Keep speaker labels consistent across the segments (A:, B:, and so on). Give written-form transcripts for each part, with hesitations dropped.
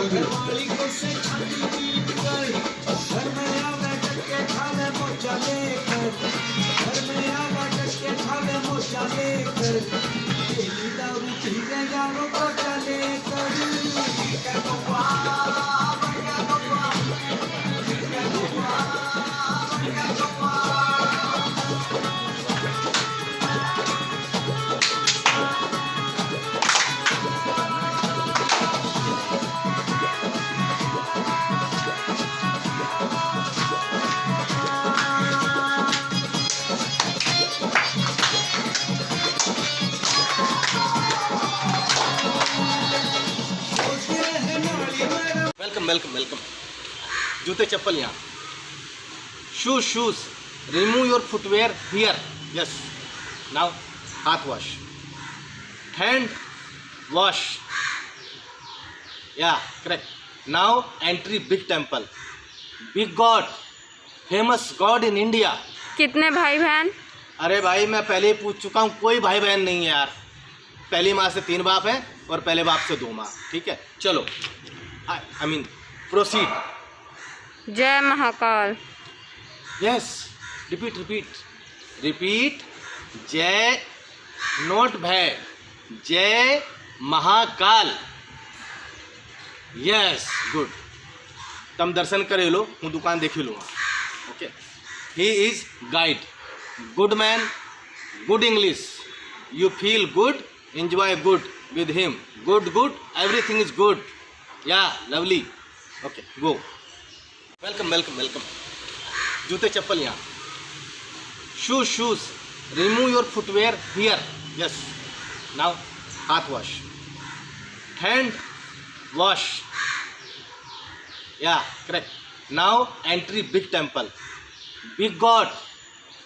A: घरवाली को से छाती पीट कर घर में आवे टक्के खावे मोचा लेकर घर में आवे टक्के खावे मोचा लेकर तेरी दारू पीने जानो मोचा लेकर क्या गोपा क्या गोपा क्या गोपा क्या गोपा
B: वेलकम वेलकम। जूते चप्पल यहाँ, shoes remove your footwear here. Yes, now हाथ वॉश, हैंड वॉश, या correct. Now entry big temple, big God, famous God in India.
C: कितने भाई बहन?
B: अरे भाई मैं पहले ही पूछ चुका हूँ, कोई भाई बहन नहीं है यार। पहली माँ से 3 बाप हैं और पहले बाप से 2 माँ। ठीक है, चलो आई मीन प्रोसीड।
C: जय Mahakal.
B: Yes, repeat repeat repeat. जय नोट भय, जय महाकाल। Yes, good. तम दर्शन करे लो, हूँ दुकान देखी लूँगा। Okay, he is guide, good man, good English, you feel good, enjoy good with him, good everything is good, yeah, lovely. Okay, go. Welcome. जूते चप्पल यहाँ, shoes remove your footwear here. Yes, now हाथ wash, hand wash, या correct. Now entry big temple, big God,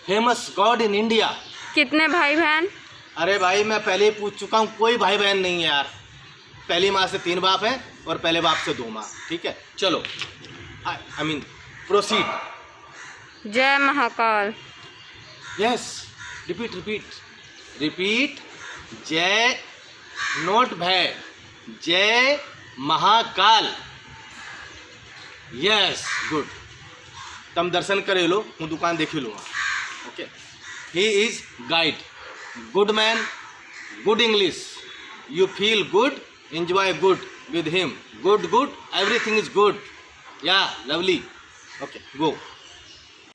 B: famous God in India.
C: कितने भाई बहन?
B: अरे भाई मैं पहले ही पूछ चुका हूँ, कोई भाई बहन नहीं है यार। पहली माँ से 3 बाप हैं और पहले बाप से 2 माँ। ठीक है, चलो आई मीन प्रोसीड।
C: जय महाकाल।
B: Yes, repeat repeat. जय नोट भय, जय महाकाल। Yes, good. तम दर्शन करे लो, हूँ दुकान देखी लूँगा। Okay, he is guide, good man, good English, you feel good, enjoy good with him, good everything is good, yeah, lovely. Okay, go.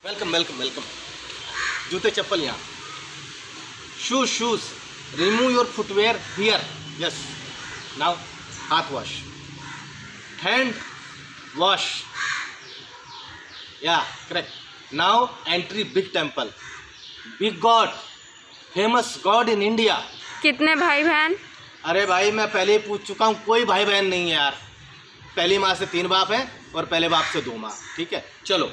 B: Welcome. जूते चप्पल यहाँ, shoes remove your footwear here. Yes, now हाथ wash, hand wash, या correct. Now entry big temple, big God, famous God in India.
C: कितने भाई बहन?
B: अरे भाई मैं पहले ही पूछ चुका हूँ, कोई भाई बहन नहीं है यार। पहली माँ से 3 बाप हैं और पहले बाप से 2 माँ। ठीक है, चलो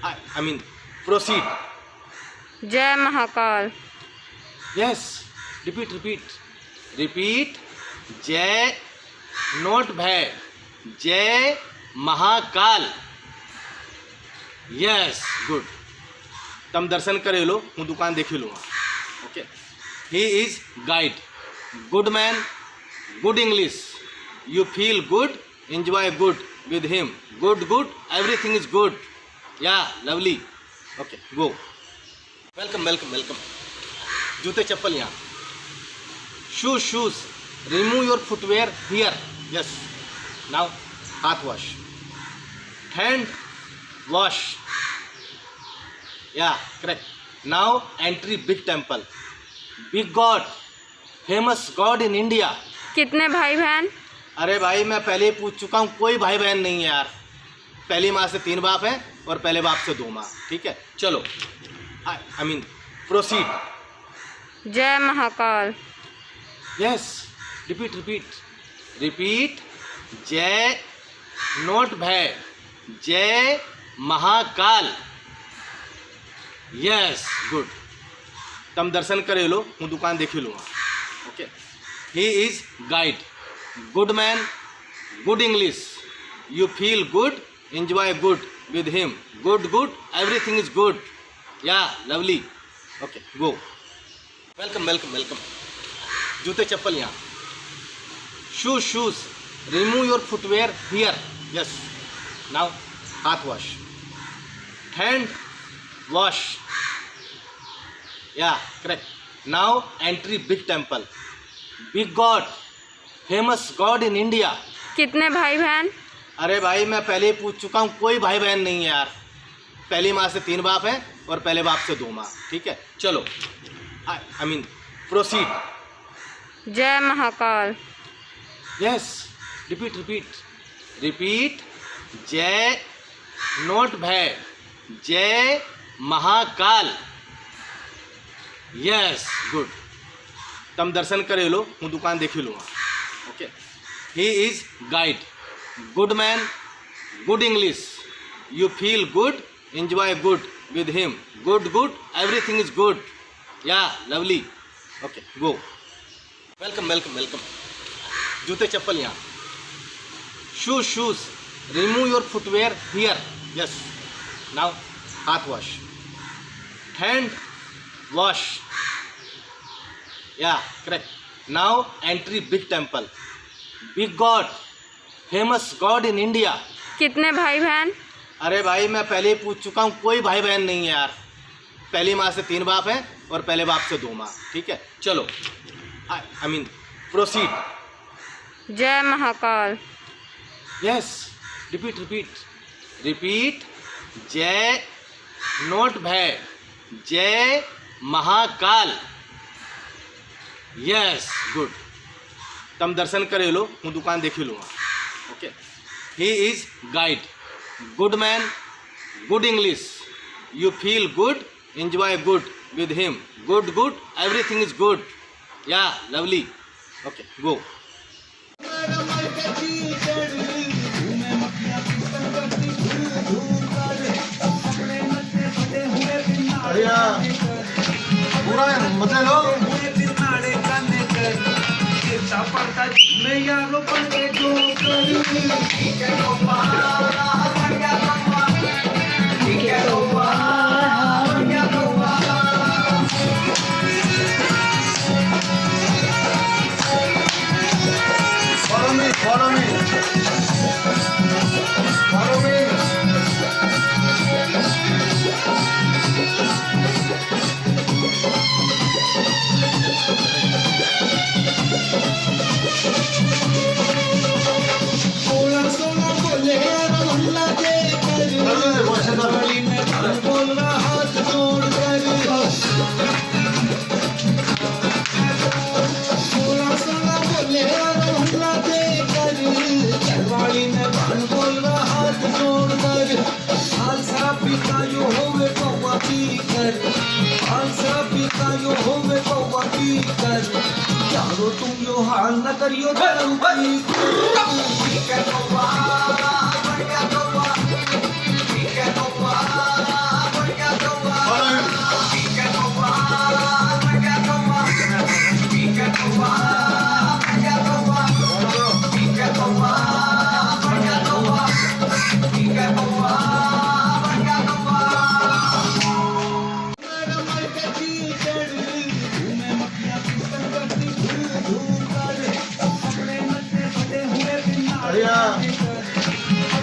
B: आई मीन प्रोसीड।
C: जय महाकाल।
B: Yes, repeat repeat. जय नोट भय, जय महाकाल। Yes, good. तम दर्शन करे लो, हूँ दुकान देखी लूँगा। Okay, he is guide, good man, good English, you feel good, enjoy good with him, good everything is good, yeah, lovely. Okay, go. Welcome. जूते चप्पल यहाँ, shoes remove your footwear here. Yes, now हाथ wash, hand wash, या correct. Now entry big temple, big God, famous God in India.
C: कितने भाई बहन?
B: अरे भाई मैं पहले ही पूछ चुका हूँ, कोई भाई बहन नहीं है यार। पहली माँ से 3 बाप हैं और पहले बाप से 2 माँ। ठीक है, चलो आई मीन प्रोसीड।
C: जय महाकाल।
B: Yes, repeat. जय नोट भय, जय महाकाल। Yes, good. तम दर्शन करे लो, हूँ दुकान देखी लूँगा। Okay, he is guide, good man, good English, you feel good, enjoy good with him, good everything is good, yeah, lovely. Okay, go. Welcome. जूते चप्पल यहाँ, shoes remove your footwear here. Yes. Now, hath wash. Hand wash. Yeah, correct. Now, entry big temple. Big God. Famous God in India.
C: कितने भाई बहन?
B: अरे भाई मैं पहले ही पूछ चुका हूँ, कोई भाई बहन नहीं है यार। पहली माँ से 3 बाप हैं और पहले बाप से 2 माँ। ठीक है, चलो आई मीन प्रोसीड।
C: जय महाकाल।
B: Yes, repeat. जय नोट भय, जय महाकाल। Yes, good. तम दर्शन करे लो, हूँ दुकान देखी लूँगा। Okay, he is guide, good man, good English, you feel good, enjoy good with him, good, everything is good, yeah, lovely. Okay, go. Welcome. जूते चप्पल यहाँ। Shoes, remove your footwear here. Yes. Now, hath wash. Hand wash. Yeah, correct. Now, entry big temple. Big God, famous God in India.
C: कितने भाई बहन?
B: अरे भाई मैं पहले ही पूछ चुका हूँ, कोई भाई बहन नहीं है यार। पहली माँ से 3 बाप हैं और पहले बाप से 2 माँ। ठीक है, चलो आई मीन प्रोसीड।
C: जय महाकाल।
B: Yes, repeat. जय नोट भय, जय महाकाल। Yes, good. तम दर्शन करे लो, हूँ दुकान देखी लूँगा। Okay, he is guide, good man, good English, you feel good, enjoy good with him, good, everything is good, yeah, lovely. Okay, go.
A: पूरा मजे लो मैं यारों बन के जो follow me. तुम यो हाल न करियो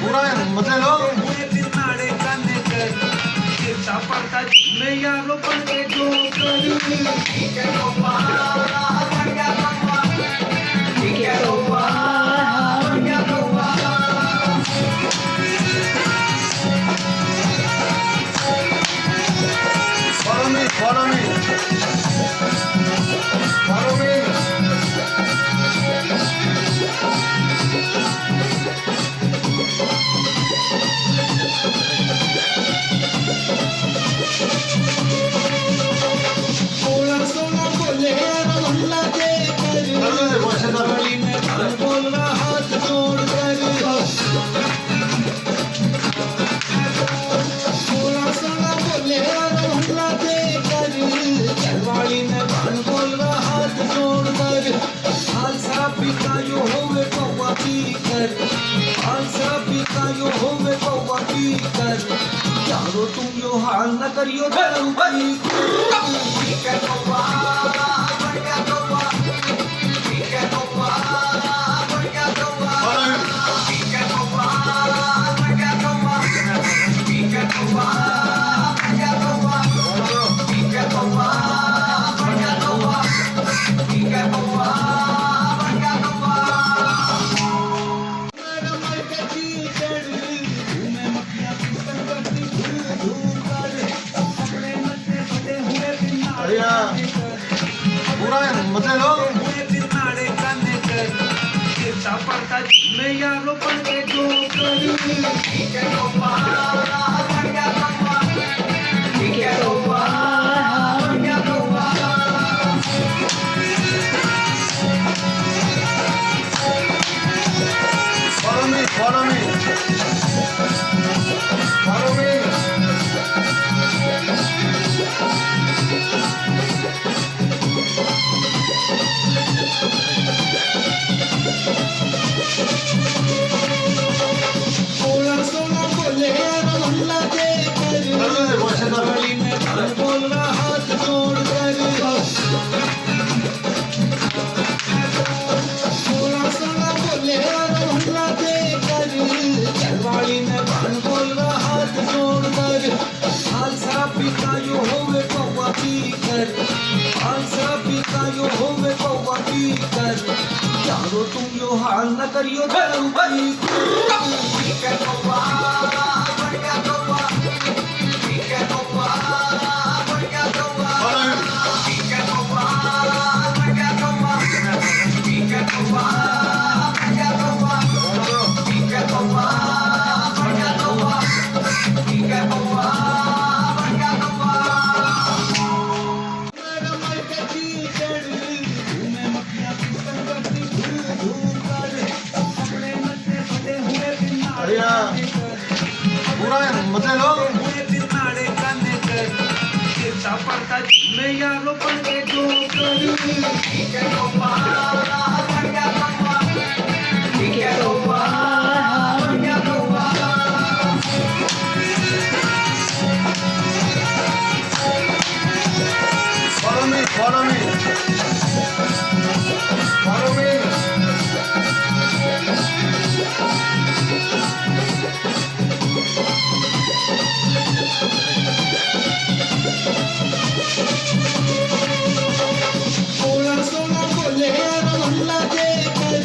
A: पूरा मजे लो मैं यारों बन के जो follow me. तुम यो हाल न करियो
B: Follow me, follow me. Follow me.
A: सोलह सोलह बोले रमला देकर गली में भान बोल रहा हाथ जोड़ कर सोलह सोलह बोले रमला देकर चरवाली में भान बोल रहा हाथ जोड़ कर खालसा पिता यो होवे कौवा पी कर खालसा पिता यो होवे कौवा पी कर यारो तुम यो हाल न करियो धरू भाई
B: पूरा मजे लो
A: पड़ता मैं यारो बन के जो
B: follow me, follow me. Follow me.
A: सोलह सोलह बोले रमला देकर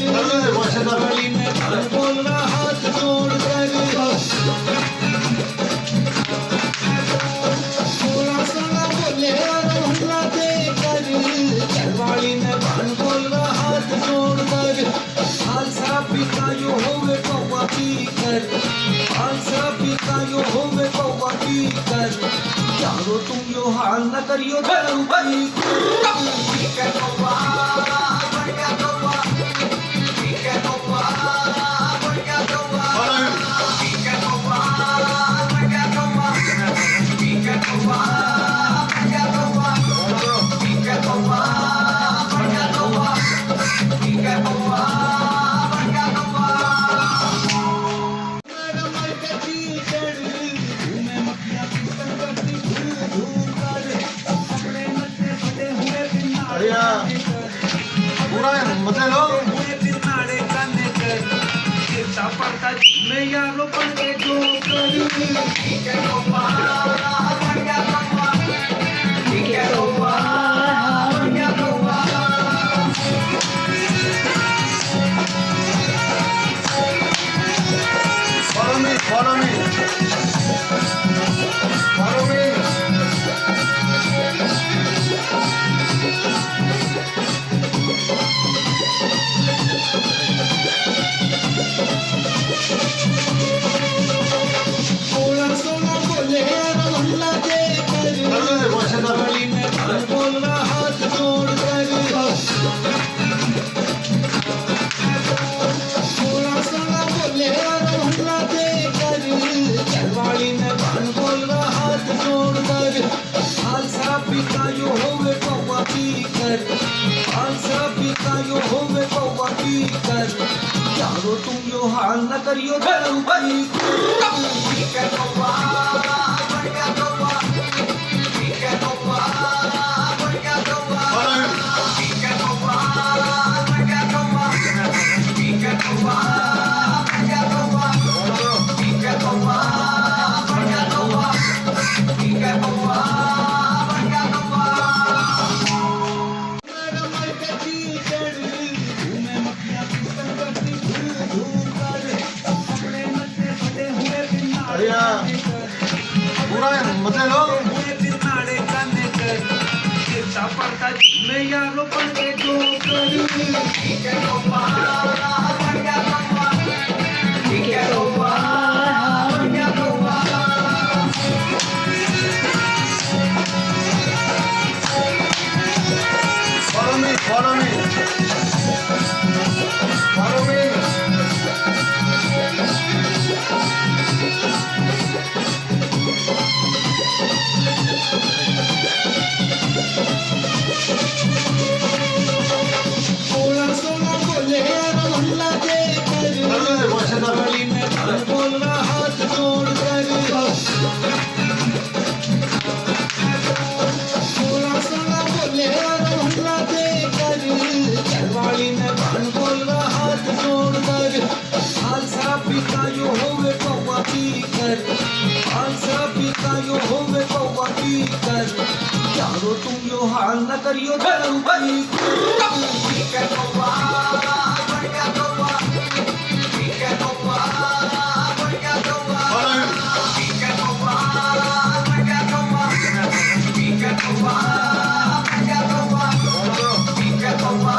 A: गली में भान बोल रहा हाथ जोड़ कर सोलह सोलह बोले रमला देकर चरवाली में भान बोल रहा हाथ जोड़ कर खालसा पिता यो होवे कौवा पी कर खालसा पिता यो होवे कौवा पी कर यारो तुम यो हाल न करियो धरू भाई
B: पूरा मजे लो
A: पड़ता मैं यारो बन के जो
B: follow me, follow me. Follow me.
A: सोलह सोलह बोले रमला देकर गली में भान बोल रहा हाथ जोड़ कर सोलह सोलह बोले रमला देकर चरवाली में भान बोल रहा हाथ जोड़ कर खालसा पिता यो होवे कौवा पी कर खालसा पिता यो होवे कौवा पी कर यारो तुम यो हाल न करियो धरू भाई
B: पूरा मजे लो
A: पड़ता मैं यारो बन के जो
C: ठीक है
A: खालसा पीता यो होवे पौवा पीकर खालसा पीता यो होवे पौवा पीकर यारो तुम यो हाल न करियो दारू पीकर ठीक है पौवा बढ़िया पौवा ठीक है पौवा बढ़िया पौवा ठीक है पौवा बढ़िया पौवा ठीक है पौवा बढ़िया पौवा ठीक है पौवा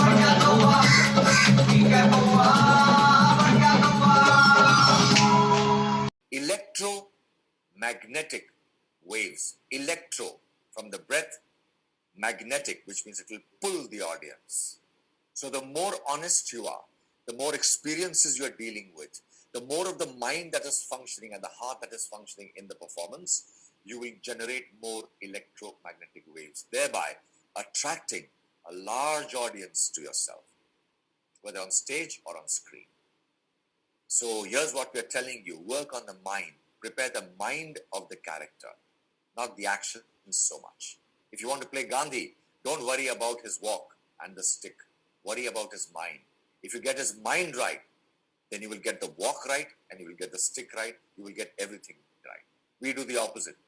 A: बढ़िया पौवा ठीक है पौवा बढ़िया पौवा
D: electromagnetic waves. Electro from the breath, magnetic, which means it will pull the audience. So the more honest you are, the more experiences you are dealing with, the more of the mind that is functioning and the heart that is functioning in the performance, you will generate more electromagnetic waves, thereby attracting a large audience to yourself, whether on stage or on screen. So here's what we're telling you. Work on the mind. Prepare the mind of the character, not the action so much. If you want to play Gandhi, don't worry about his walk and the stick. Worry about his mind. If you get his mind right, then you will get the walk right and you will get the stick right. You will get everything right. We do the opposite.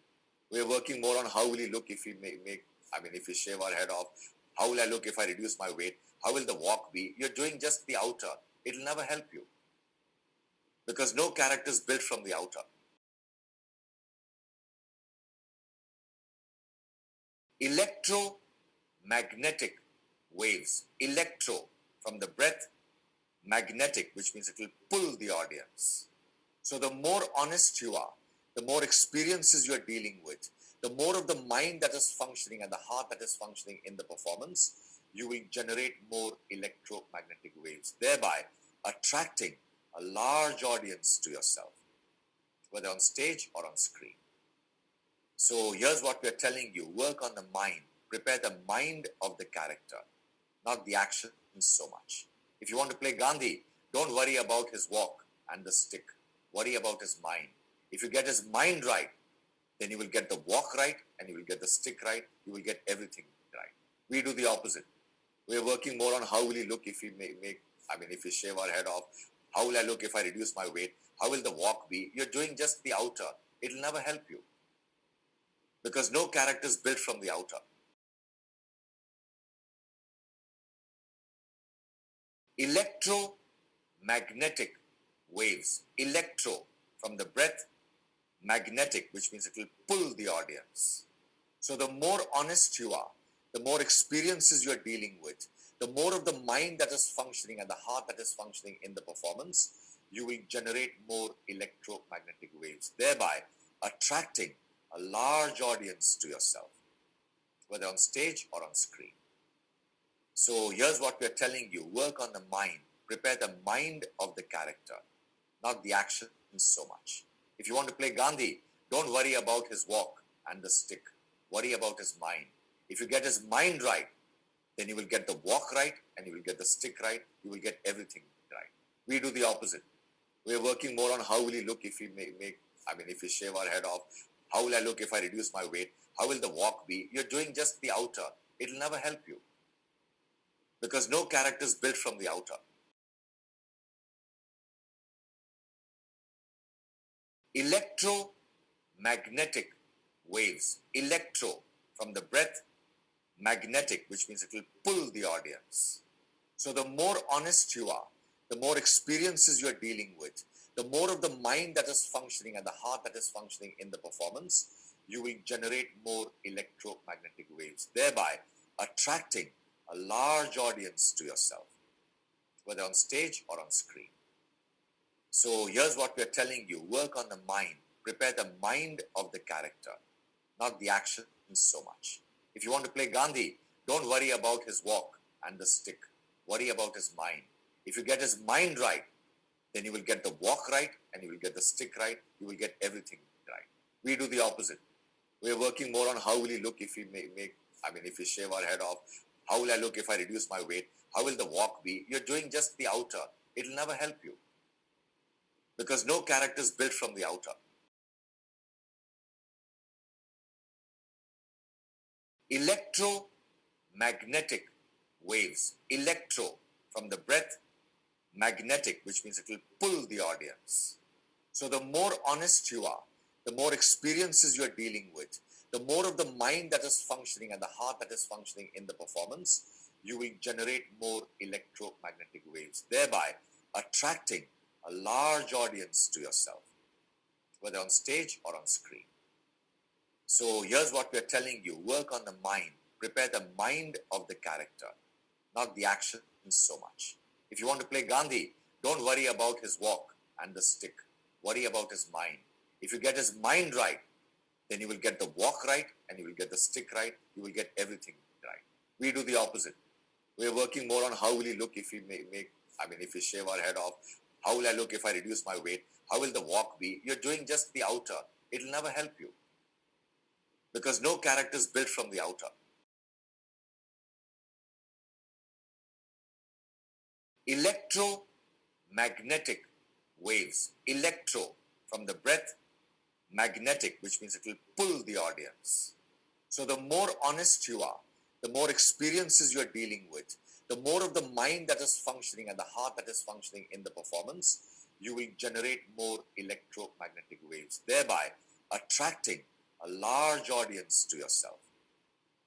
D: We're working more on how will he look if we if we shave our head off. How will I look if I reduce my weight? How will the walk be? You're doing just the outer. It'll never help you. Because no character is built from the outer. Electromagnetic waves. Electro from the breath, magnetic, which means it will pull the audience. So the more honest you are, the more experiences you are dealing with, the more of the mind that is functioning and the heart that is functioning in the performance, you will generate more electromagnetic waves, thereby attracting a large audience to yourself, whether on stage or on screen. So here's what we're telling you. Work on the mind. Prepare the mind of the character, not the action so much. If you want to play Gandhi, don't worry about his walk and the stick. Worry about his mind. If you get his mind right, then you will get the walk right and you will get the stick right. You will get everything right. We do the opposite. We're working more on how will he look if we if we shave our head off. How will I look if I reduce my weight? How will the walk be? You're doing just the outer. It'll never help you. Because no character is built from the outer. Electromagnetic waves. Electro from the breath, magnetic, which means it will pull the audience. So the more honest you are, the more experiences you are dealing with, the more of the mind that is functioning and the heart that is functioning in the performance, you will generate more electromagnetic waves, thereby attracting a large audience to yourself, whether on stage or on screen. So here's what we're telling you. Work on the mind. Prepare the mind of the character, not the action so much. If you want to play Gandhi, don't worry about his walk and the stick. Worry about his mind. If you get his mind right, then you will get the walk right and you will get the stick right. You will get everything right. We do the opposite. We're working more on how will he look if we if we shave our head off. How will I look if I reduce my weight? How will the walk be? You're doing just the outer. It'll never help you. Because no character is built from the outer. Electromagnetic waves. Electro from the breath, magnetic, which means it will pull the audience. So the more honest you are, the more experiences you are dealing with, the more of the mind that is functioning and the heart that is functioning in the performance, you will generate more electromagnetic waves, thereby attracting a large audience to yourself, whether on stage or on screen. So here's what we're telling you. Work on the mind. Prepare the mind of the character, not the action so much. If you want to play Gandhi, don't worry about his walk and the stick. Worry about his mind. If you get his mind right, then you will get the walk right and you will get the stick right. You will get everything right. We do the opposite. We're working more on how will he look if we if we shave our head off. How will I look if I reduce my weight? How will the walk be? You're doing just the outer. It'll never help you. Because no character is built from the outer. Electromagnetic waves. Electro from the breath, magnetic, which means it will pull the audience. So the more honest you are, the more experiences you are dealing with, the more of the mind that is functioning and the heart that is functioning in the performance, you will generate more electromagnetic waves, thereby attracting a large audience to yourself, whether on stage or on screen. So here's what we're telling you: work on the mind, prepare the mind of the character, not the action so much. If you want to play Gandhi, don't worry about his walk and the stick. Worry about his mind. If you get his mind right, then you will get the walk right and you will get the stick right. You will get everything right. We do the opposite. We're working more on how will he look if we if we shave our head off. How will I look if I reduce my weight? How will the walk be? You're doing just the outer. It'll never help you, because no character is built from the outer. Electromagnetic waves. Electro from the breath, magnetic, which means it will pull the audience. So the more honest you are, the more experiences you are dealing with, the more of the mind that is functioning and the heart that is functioning in the performance, you will generate more electromagnetic waves, thereby attracting a large audience to yourself,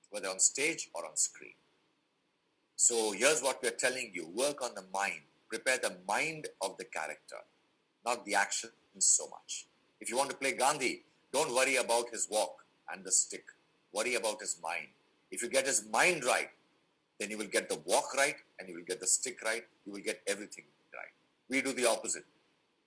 D: whether on stage or on screen. So here's what we're telling you: work on the mind, prepare the mind of the character, not the action so much. If you want to play Gandhi, don't worry about his walk and the stick. Worry about his mind. If you get his mind right, then you will get the walk right and you will get the stick right. You will get everything right. We do the opposite.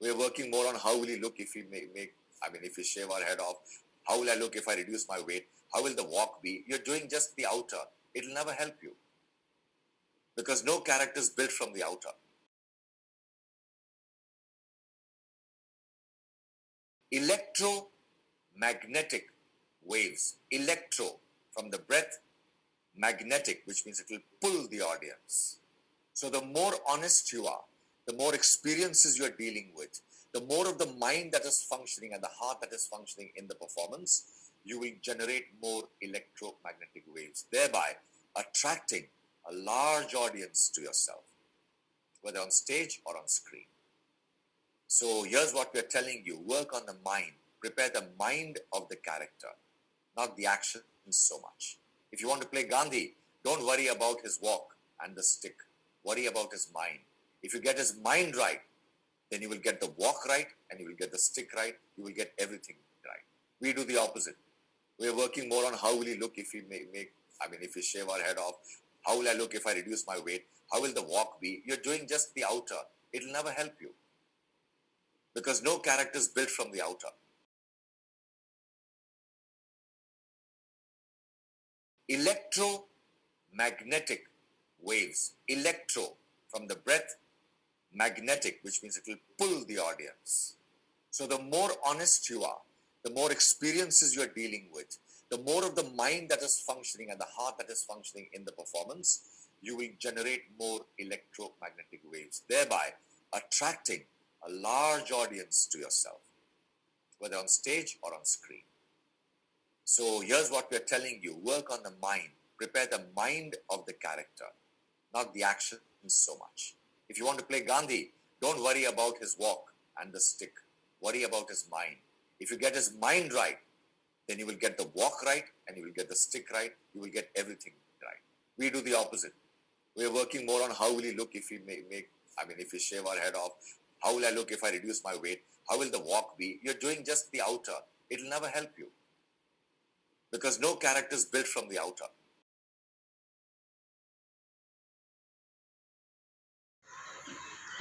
D: We're working more on how will he look if we if we shave our head off. How will I look if I reduce my weight? How will the walk be? You're doing just the outer. It'll never help you, because no character is built from the outer. Electromagnetic waves. Electro from the breath, magnetic, which means it will pull the audience. So the more honest you are, the more experiences you are dealing with, the more of the mind that is functioning and the heart that is functioning in the performance, you will generate more electromagnetic waves, thereby attracting a large audience to yourself, whether on stage or on screen. So here's what we're telling you: work on the mind, prepare the mind of the character, not the action so much. If you want to play Gandhi, don't worry about his walk and the stick. Worry about his mind. If you get his mind right, then you will get the walk right and you will get the stick right. You will get everything right. We do the opposite. We're working more on how will he look if we if we shave our head off. How will I look if I reduce my weight? How will the walk be? You're doing just the outer. It'll never help you, because no character is built from the outer. Electromagnetic waves. Electro from the breath, magnetic, which means it will pull the audience. So the more honest you are, the more experiences you are dealing with, the more of the mind that is functioning and the heart that is functioning in the performance, you will generate more electromagnetic waves, thereby attracting a large audience to yourself, whether on stage or on screen. So here's what we're telling you: work on the mind, prepare the mind of the character, not the action so much. If you want to play Gandhi, don't worry about his walk and the stick. Worry about his mind. If you get his mind right, then you will get the walk right and you will get the stick right. You will get everything right. We do the opposite. We're working more on how will he look if we if we shave our head off. How will I look if I reduce my weight? How will the walk be? You're doing just the outer. It'll never help you, because no character is built from the outer.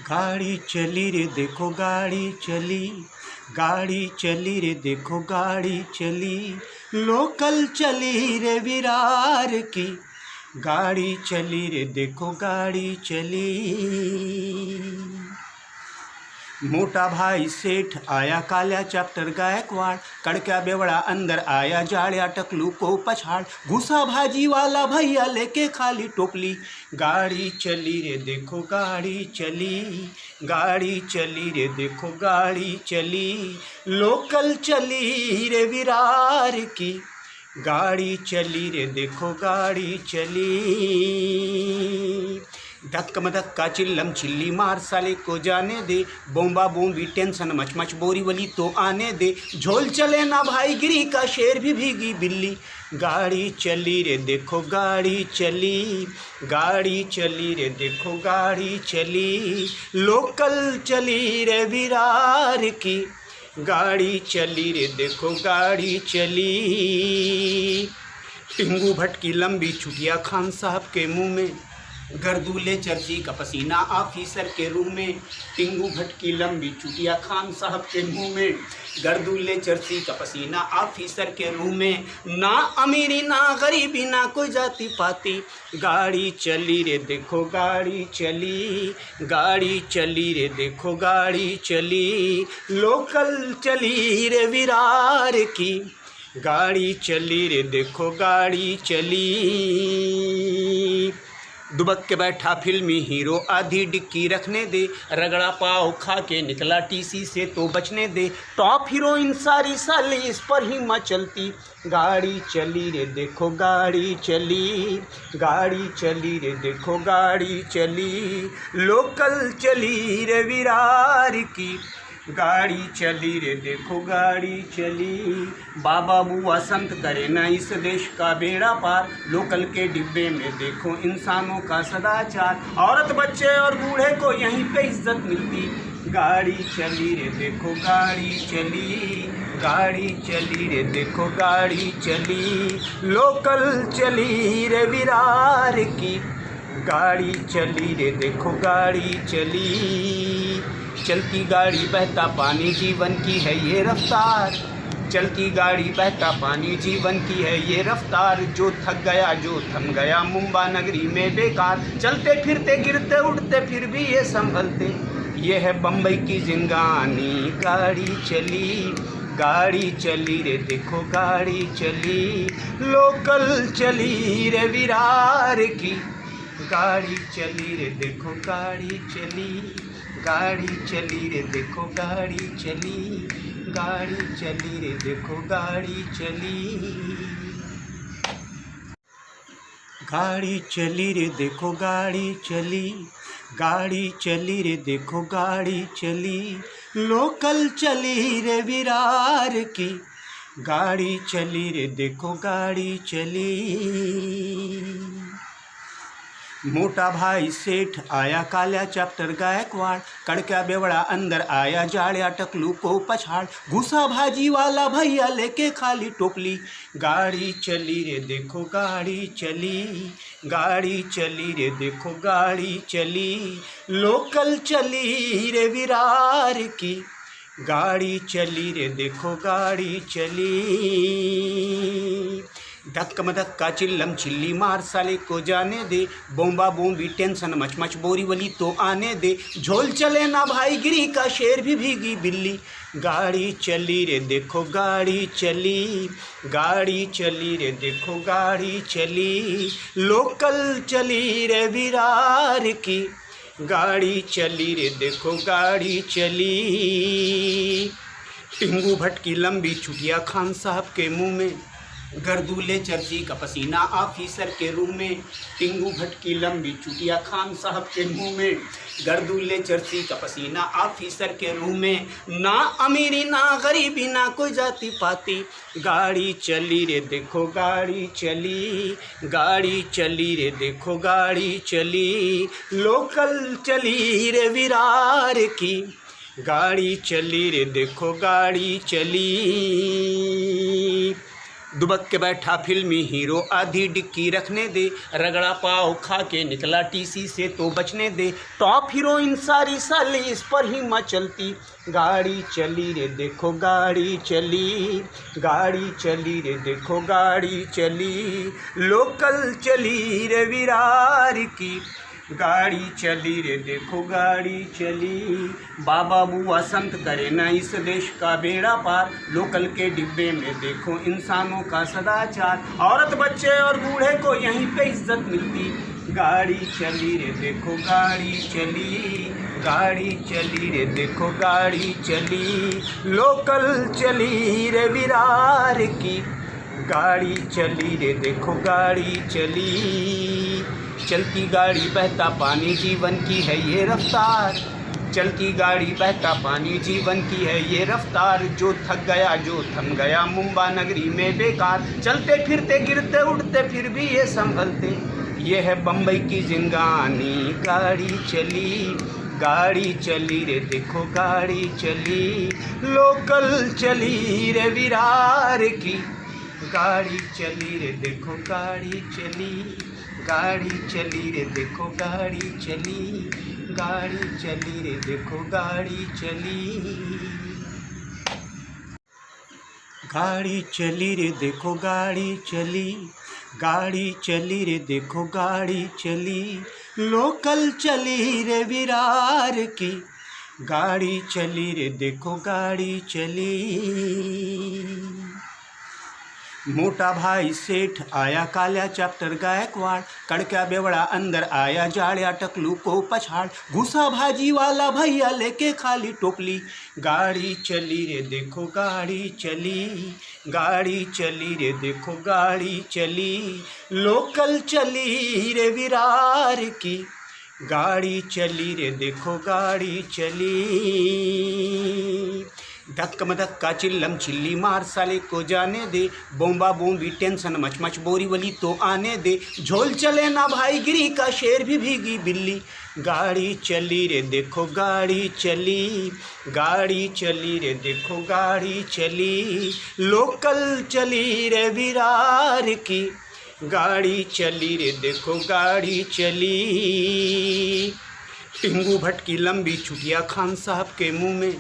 E: गाड़ी चली रे देखो गाड़ी चली, गाड़ी चली रे देखो गाड़ी चली, लोकल चली रे विरार की, गाड़ी चली रे देखो गाड़ी चली। मोटा भाई सेठ आया काल्या चैप्टर गायकवाड़, कड़क्या बेवड़ा अंदर आया जाड़िया टकलू को पछाड़, घुसा भाजी वाला भैया लेके खाली टोपली, गाड़ी चली रे देखो गाड़ी चली, गाड़ी चली रे देखो गाड़ी चली, लोकल चली रे विरार की, गाड़ी चली रे देखो गाड़ी चली। धक्कम धक्का चिल्लम चिल्ली मार साले को जाने दे, बोंबा बोंबी टेंशन मच मच बोरी वली तो आने दे, झोल चले ना भाई गिरी का शेर भी भीगी बिल्ली। गाड़ी चली रे देखो गाड़ी चली, गाड़ी चली रे देखो गाड़ी चली, लोकल चली रे विरार की, गाड़ी चली रे देखो गाड़ी चली। टिंगू भट्ट की लंबी छुटिया खान साहब के मुंह में, गर्दूले चर्ची का पसीना ऑफिसर के रूम में। टिंगू भट्ट की लंबी छुटिया खान साहब के मुंह में, गर्दूले चर्ची का पसीना ऑफिसर के रूम में। ना अमीरी ना गरीबी ना कोई जाति पाती, गाड़ी चली रे देखो गाड़ी चली, गाड़ी चली रे देखो गाड़ी चली, लोकल चली रे विरार की, गाड़ी चली रे देखो गाड़ी चली। दुबक के बैठा फिल्मी हीरो आधी डिक्की रखने दे, रगड़ा पाव खा के निकला टीसी से तो बचने दे, टॉप हीरोइन सारी साली इस पर ही मचलती, गाड़ी चली रे देखो गाड़ी चली, गाड़ी चली रे देखो गाड़ी चली, लोकल चली रे विरार की, गाड़ी चली रे देखो गाड़ी चली। बाबा बुआ संत करे ना इस देश का बेड़ा पार, लोकल के डिब्बे में देखो इंसानों का सदाचार, औरत बच्चे और बूढ़े को यहीं पे इज्जत मिलती, गाड़ी चली रे देखो गाड़ी चली, गाड़ी चली रे देखो गाड़ी चली, लोकल चली रे विरार की, गाड़ी चली रे देखो गाड़ी चली। चलती गाड़ी बहता पानी जीवन की है ये रफ्तार, चलती गाड़ी बहता पानी जीवन की है ये रफ्तार, जो थक गया जो थम गया मुंबा नगरी में बेकार, चलते फिरते गिरते उठते फिर भी ये संभलते, ये है बम्बई की जिंदगानी, गाड़ी चली, गाड़ी चली रे देखो गाड़ी चली, लोकल चली रे विरार की, गाड़ी चली रे देखो गाड़ी चली, गाड़ी चली रे देखो गाड़ी चली, गाड़ी चली रे देखो गाड़ी चली, गाड़ी चली रे देखो गाड़ी चली, गाड़ी चली रे देखो गाड़ी चली, लोकल चली रे विरार की, गाड़ी चली रे देखो गाड़ी चली। मोटा भाई सेठ आया काल्या चैप्टर गायकवाड़, कड़का बेवड़ा अंदर आया जाड़िया टकलू को पछाड़, घुसा भाजी वाला भैया लेके खाली टोपली, गाड़ी चली रे देखो गाड़ी चली, गाड़ी चली रे देखो गाड़ी चली, लोकल चली रे विरार की, गाड़ी चली रे देखो गाड़ी चली। धक्कम धक्का चिल्लम चिल्ली मार साले को जाने दे, बोंबा बोंबी टेंशन मच मच बोरी वली तो आने दे, झोल चले ना भाई गिरी का शेर भी भीगी बिल्ली, गाड़ी चली रे देखो गाड़ी चली, गाड़ी चली रे देखो गाड़ी चली, लोकल चली रे विरार की, गाड़ी चली रे देखो गाड़ी चली। टिंगू भट्ट की लंबी छुटिया खान साहब के मुंह में, गर्दूले चर्ची का पसीना ऑफिसर के रूम में। टिंगू भट्ट की लंबी छुटिया खान साहब के मुंह में, गर्दूले चर्ची का पसीना ऑफिसर के रूम में। ना अमीरी ना गरीबी ना कोई जाति पाती, गाड़ी चली रे देखो गाड़ी चली, गाड़ी चली रे देखो गाड़ी चली, लोकल चली रे विरार की, गाड़ी चली रे देखो गाड़ी चली। दुबक के बैठा फिल्मी हीरो आधी डिक्की रखने दे, रगड़ा पाव खा के निकला टीसी से तो बचने दे, टॉप हीरोइन सारी साली इस पर ही मचलती, गाड़ी चली रे देखो गाड़ी चली, गाड़ी चली रे देखो गाड़ी चली, लोकल चली रे विरार की, गाड़ी चली रे देखो गाड़ी चली। बाबा बुआ संत करे ना इस देश का बेड़ा पार, लोकल के डिब्बे में देखो इंसानों का सदाचार, औरत बच्चे और बूढ़े को यहीं पे इज्जत मिलती, गाड़ी चली रे देखो गाड़ी चली, गाड़ी चली रे देखो गाड़ी चली, लोकल चली रे विरार की, गाड़ी चली रे देखो गाड़ी चली। चलती गाड़ी बहता पानी जीवन की है ये रफ्तार, चलती गाड़ी बहता पानी जीवन की है ये रफ्तार, जो थक गया जो थम गया मुंबा नगरी में बेकार, चलते फिरते गिरते उड़ते फिर भी ये संभलते, ये है बम्बई की जिंदगानी। गाड़ी चली रे देखो गाड़ी चली, लोकल चली रे विरार की, गाड़ी चली रे देखो गाड़ी चली, गाड़ी चली रे देखो गाड़ी चली, गाड़ी चली रे देखो गाड़ी चली, गाड़ी चली रे देखो गाड़ी चली, गाड़ी चली रे देखो गाड़ी चली, लोकल चली रे विरार की, गाड़ी चली रे देखो गाड़ी चली। मोटा भाई सेठ आया काल्या चॅप्टर गायकवाड, कड़क्या बेवड़ा अंदर आया जाड़्या टकलू को पछाड़, घुसा भाजी वाला भैया लेके खाली टोपली, गाड़ी चली रे देखो गाड़ी चली, गाड़ी चली रे देखो गाड़ी चली, लोकल चली रे विरार की, गाड़ी चली रे देखो गाड़ी चली। धक्कम धक्का चिल्लम चिल्ली मार साले को जाने दे, बोंबा बोंबी टेंशन मचमच बोरी वली तो आने दे, झोल चले ना भाई गिरी का शेर भी भीगी बिल्ली, गाड़ी चली रे देखो गाड़ी चली, गाड़ी चली रे देखो गाड़ी चली, लोकल चली रे विरार की, गाड़ी चली रे देखो गाड़ी चली। टिंगू भट्ट की लंबी छुटिया खान साहब के मुंह में,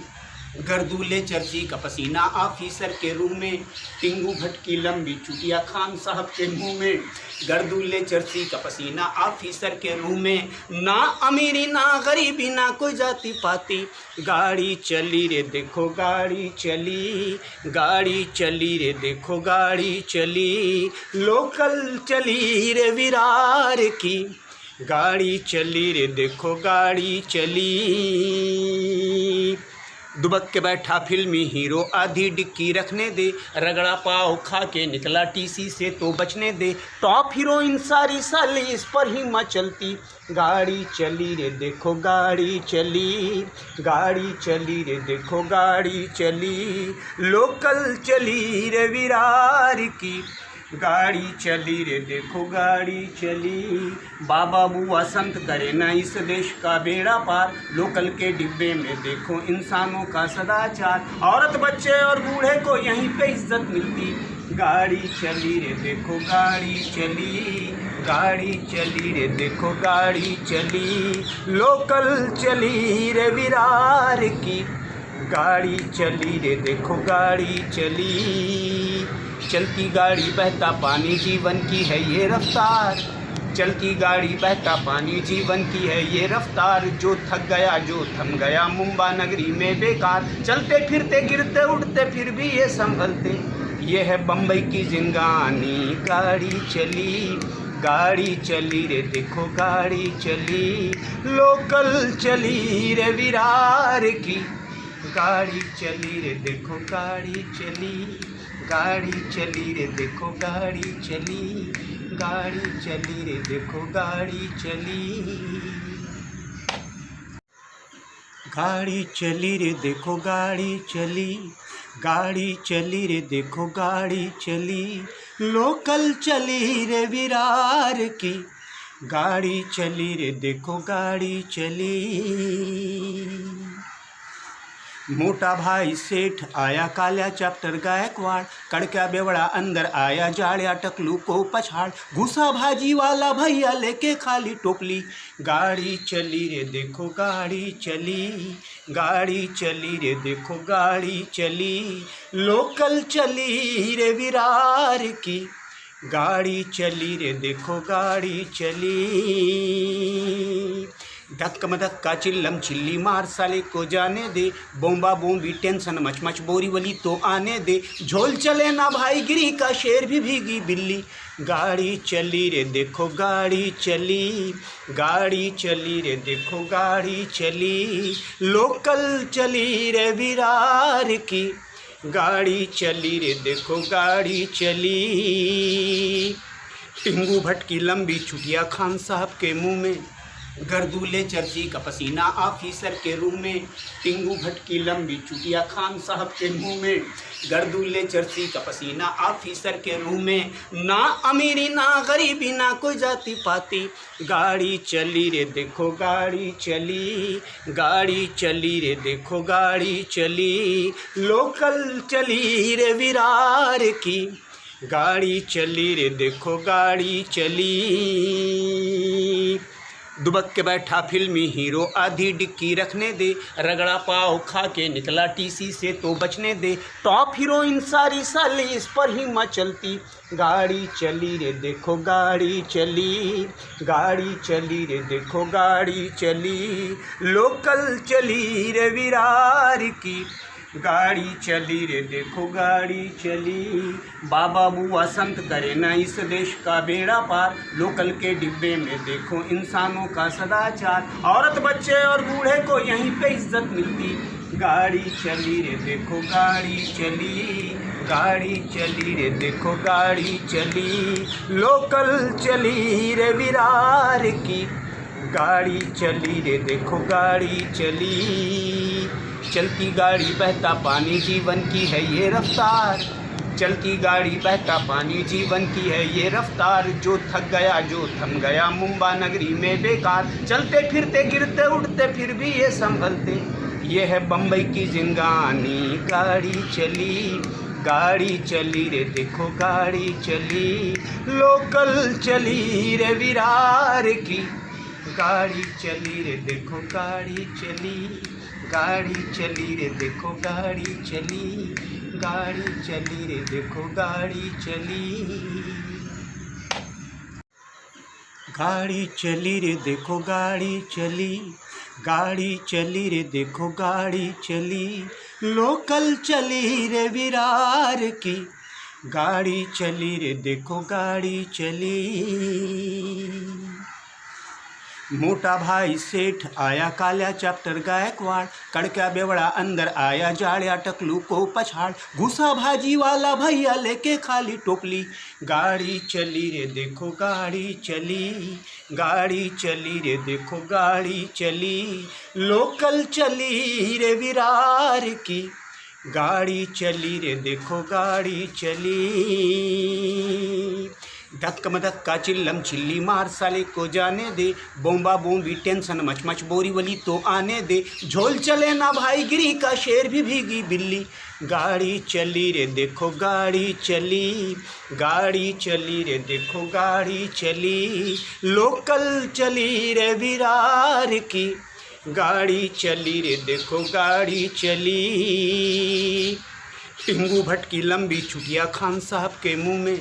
E: गर्दूले चर्ची का पसीना ऑफिसर के रूम में, टिंगू भट्ट की लंबी चुटिया खान साहब के मुंह में, गर्दूले चर्ची का पसीना ऑफिसर के रूम में, ना अमीरी ना गरीबी ना कोई जाति पाती, गाड़ी चली रे देखो गाड़ी चली, गाड़ी चली रे देखो गाड़ी चली, लोकल चली रे विरार की, गाड़ी चली रे देखो गाड़ी चली। दुबक के बैठा फिल्मी हीरो आधी डिक्की रखने दे, रगड़ा पाव खा के निकला टीसी से तो बचने दे, टॉप हीरोइन सारी साली इस पर ही मचलती, गाड़ी चली रे देखो गाड़ी चली, गाड़ी चली रे देखो गाड़ी चली, लोकल चली रे विरार की, गाड़ी चली रे देखो गाड़ी चली। बाबा बुआ संत करे ना इस देश का बेड़ा पार, लोकल के डिब्बे में देखो इंसानों का सदाचार, औरत बच्चे और बूढ़े को यहीं पे इज्जत मिलती, गाड़ी चली रे देखो गाड़ी चली, गाड़ी चली रे देखो गाड़ी चली, लोकल चली रे विरार की, गाड़ी चली रे देखो गाड़ी चली। चलती गाड़ी बहता पानी जीवन की है ये रफ्तार, चलती गाड़ी बहता पानी जीवन की है ये रफ्तार, जो थक गया जो थम गया मुंबा नगरी में बेकार, चलते फिरते गिरते उड़ते फिर भी ये संभलते, ये है बम्बई की जिंदगानी। गाड़ी चली रे देखो गाड़ी चली, लोकल चली रे विरार की, गाड़ी चली रे देखो गाड़ी चली, गाड़ी चली रे देखो गाड़ी चली, गाड़ी चली रे देखो गाड़ी चली, गाड़ी चली रे देखो गाड़ी चली, गाड़ी चली रे देखो गाड़ी चली, लोकल चली रे विरार की, गाड़ी चली रे देखो गाड़ी चली। मोटा भाई सेठ आया काल्या चॅप्टर गायकवाड, कड़क्या बेवड़ा अंदर आया जाड़्या टकलू को पछाड़, घुसा भाजी वाला भैया लेके खाली टोपली, गाड़ी चली रे देखो गाड़ी चली, गाड़ी चली रे देखो गाड़ी चली, लोकल चली रे विरार की, गाड़ी चली रे देखो गाड़ी चली। धक्कम धक्का चिल्लम चिल्ली मार साले को जाने दे, बोंबा बोंबी टेंशन मचमच बोरी वली तो आने दे, झोल चले ना भाई गिरी का शेर भी भीगी बिल्ली, गाड़ी चली रे देखो गाड़ी चली, गाड़ी चली रे देखो गाड़ी चली, लोकल चली रे विरार की, गाड़ी चली रे देखो गाड़ी चली। टिंगू भट्ट की लंबी छुटिया खान साहब के मुंह में, गर्दूले चर्ची का पसीना ऑफिसर के रूम में। टिंगू भट्ट की लंबी छुटिया खान साहब के मुंह में, गर्दूले चर्ची का पसीना ऑफिसर के रूम में। ना अमीरी ना गरीबी ना कोई जाति पाती, गाड़ी चली रे देखो गाड़ी चली, गाड़ी चली रे देखो गाड़ी चली, लोकल चली रे विरार की, गाड़ी चली रे देखो गाड़ी चली। दुबक के बैठा फिल्मी हीरो आधी डिक्की रखने दे, रगड़ा पाव खा के निकला टीसी से तो बचने दे। टॉप हीरोइन सारी साली इस पर ही मचलती, गाड़ी चली रे देखो गाड़ी चली, गाड़ी चली रे देखो गाड़ी चली, लोकल चली रे विरार की, गाड़ी चली रे देखो गाड़ी चली। बाबा बुआ संत करे ना इस देश का बेड़ा पार, लोकल के डिब्बे में देखो इंसानों का सदाचार, औरत बच्चे और बूढ़े को यहीं पे इज्जत मिलती, गाड़ी चली रे देखो गाड़ी चली, गाड़ी चली रे देखो गाड़ी चली, लोकल चली रे विरार की, गाड़ी चली रे देखो गाड़ी चली। चलती गाड़ी बहता पानी जीवन की है ये रफ्तार, चलती गाड़ी बहता पानी जीवन की है ये रफ्तार, जो थक गया जो थम गया मुंबा नगरी में बेकार, चलते फिरते गिरते उठते फिर भी ये संभलते, ये है बम्बई की जिंगानी, गाड़ी चली, गाड़ी चली रे देखो गाड़ी चली, लोकल चली रे विरार की, गाड़ी चली रे देखो गाड़ी चली, गाड़ी चली रे देखो गाड़ी चली, गाड़ी चली रे देखो गाड़ी चली, गाड़ी चली रे देखो गाड़ी चली, गाड़ी चली रे देखो गाड़ी चली, लोकल चली रे विरार की, गाड़ी चली रे देखो गाड़ी चली। मोटा भाई सेठ आया काल्या चैप्टर गायकवाड़, कड़का बेवड़ा अंदर आया जाड़िया टकलू को पछाड़, घुसा भाजी वाला भैया लेके खाली टोकली, गाड़ी चली रे देखो गाड़ी चली, गाड़ी चली रे देखो गाड़ी चली, लोकल चली रे विरार की, गाड़ी चली रे देखो गाड़ी चली। धक्का मधक्का चिल्लम चिल्ली मार साले को जाने दे, बोंबा बोंबी टेंशन मच मच बोरी वली तो आने दे, झोल चले ना भाई गिरी का शेर भी भीगी बिल्ली, गाड़ी चली रे देखो गाड़ी चली, गाड़ी चली रे देखो गाड़ी चली, लोकल चली रे विरार की, गाड़ी चली रे देखो गाड़ी चली। टिंगू भट्ट की लंबी छुटिया खान साहब के मुंह में,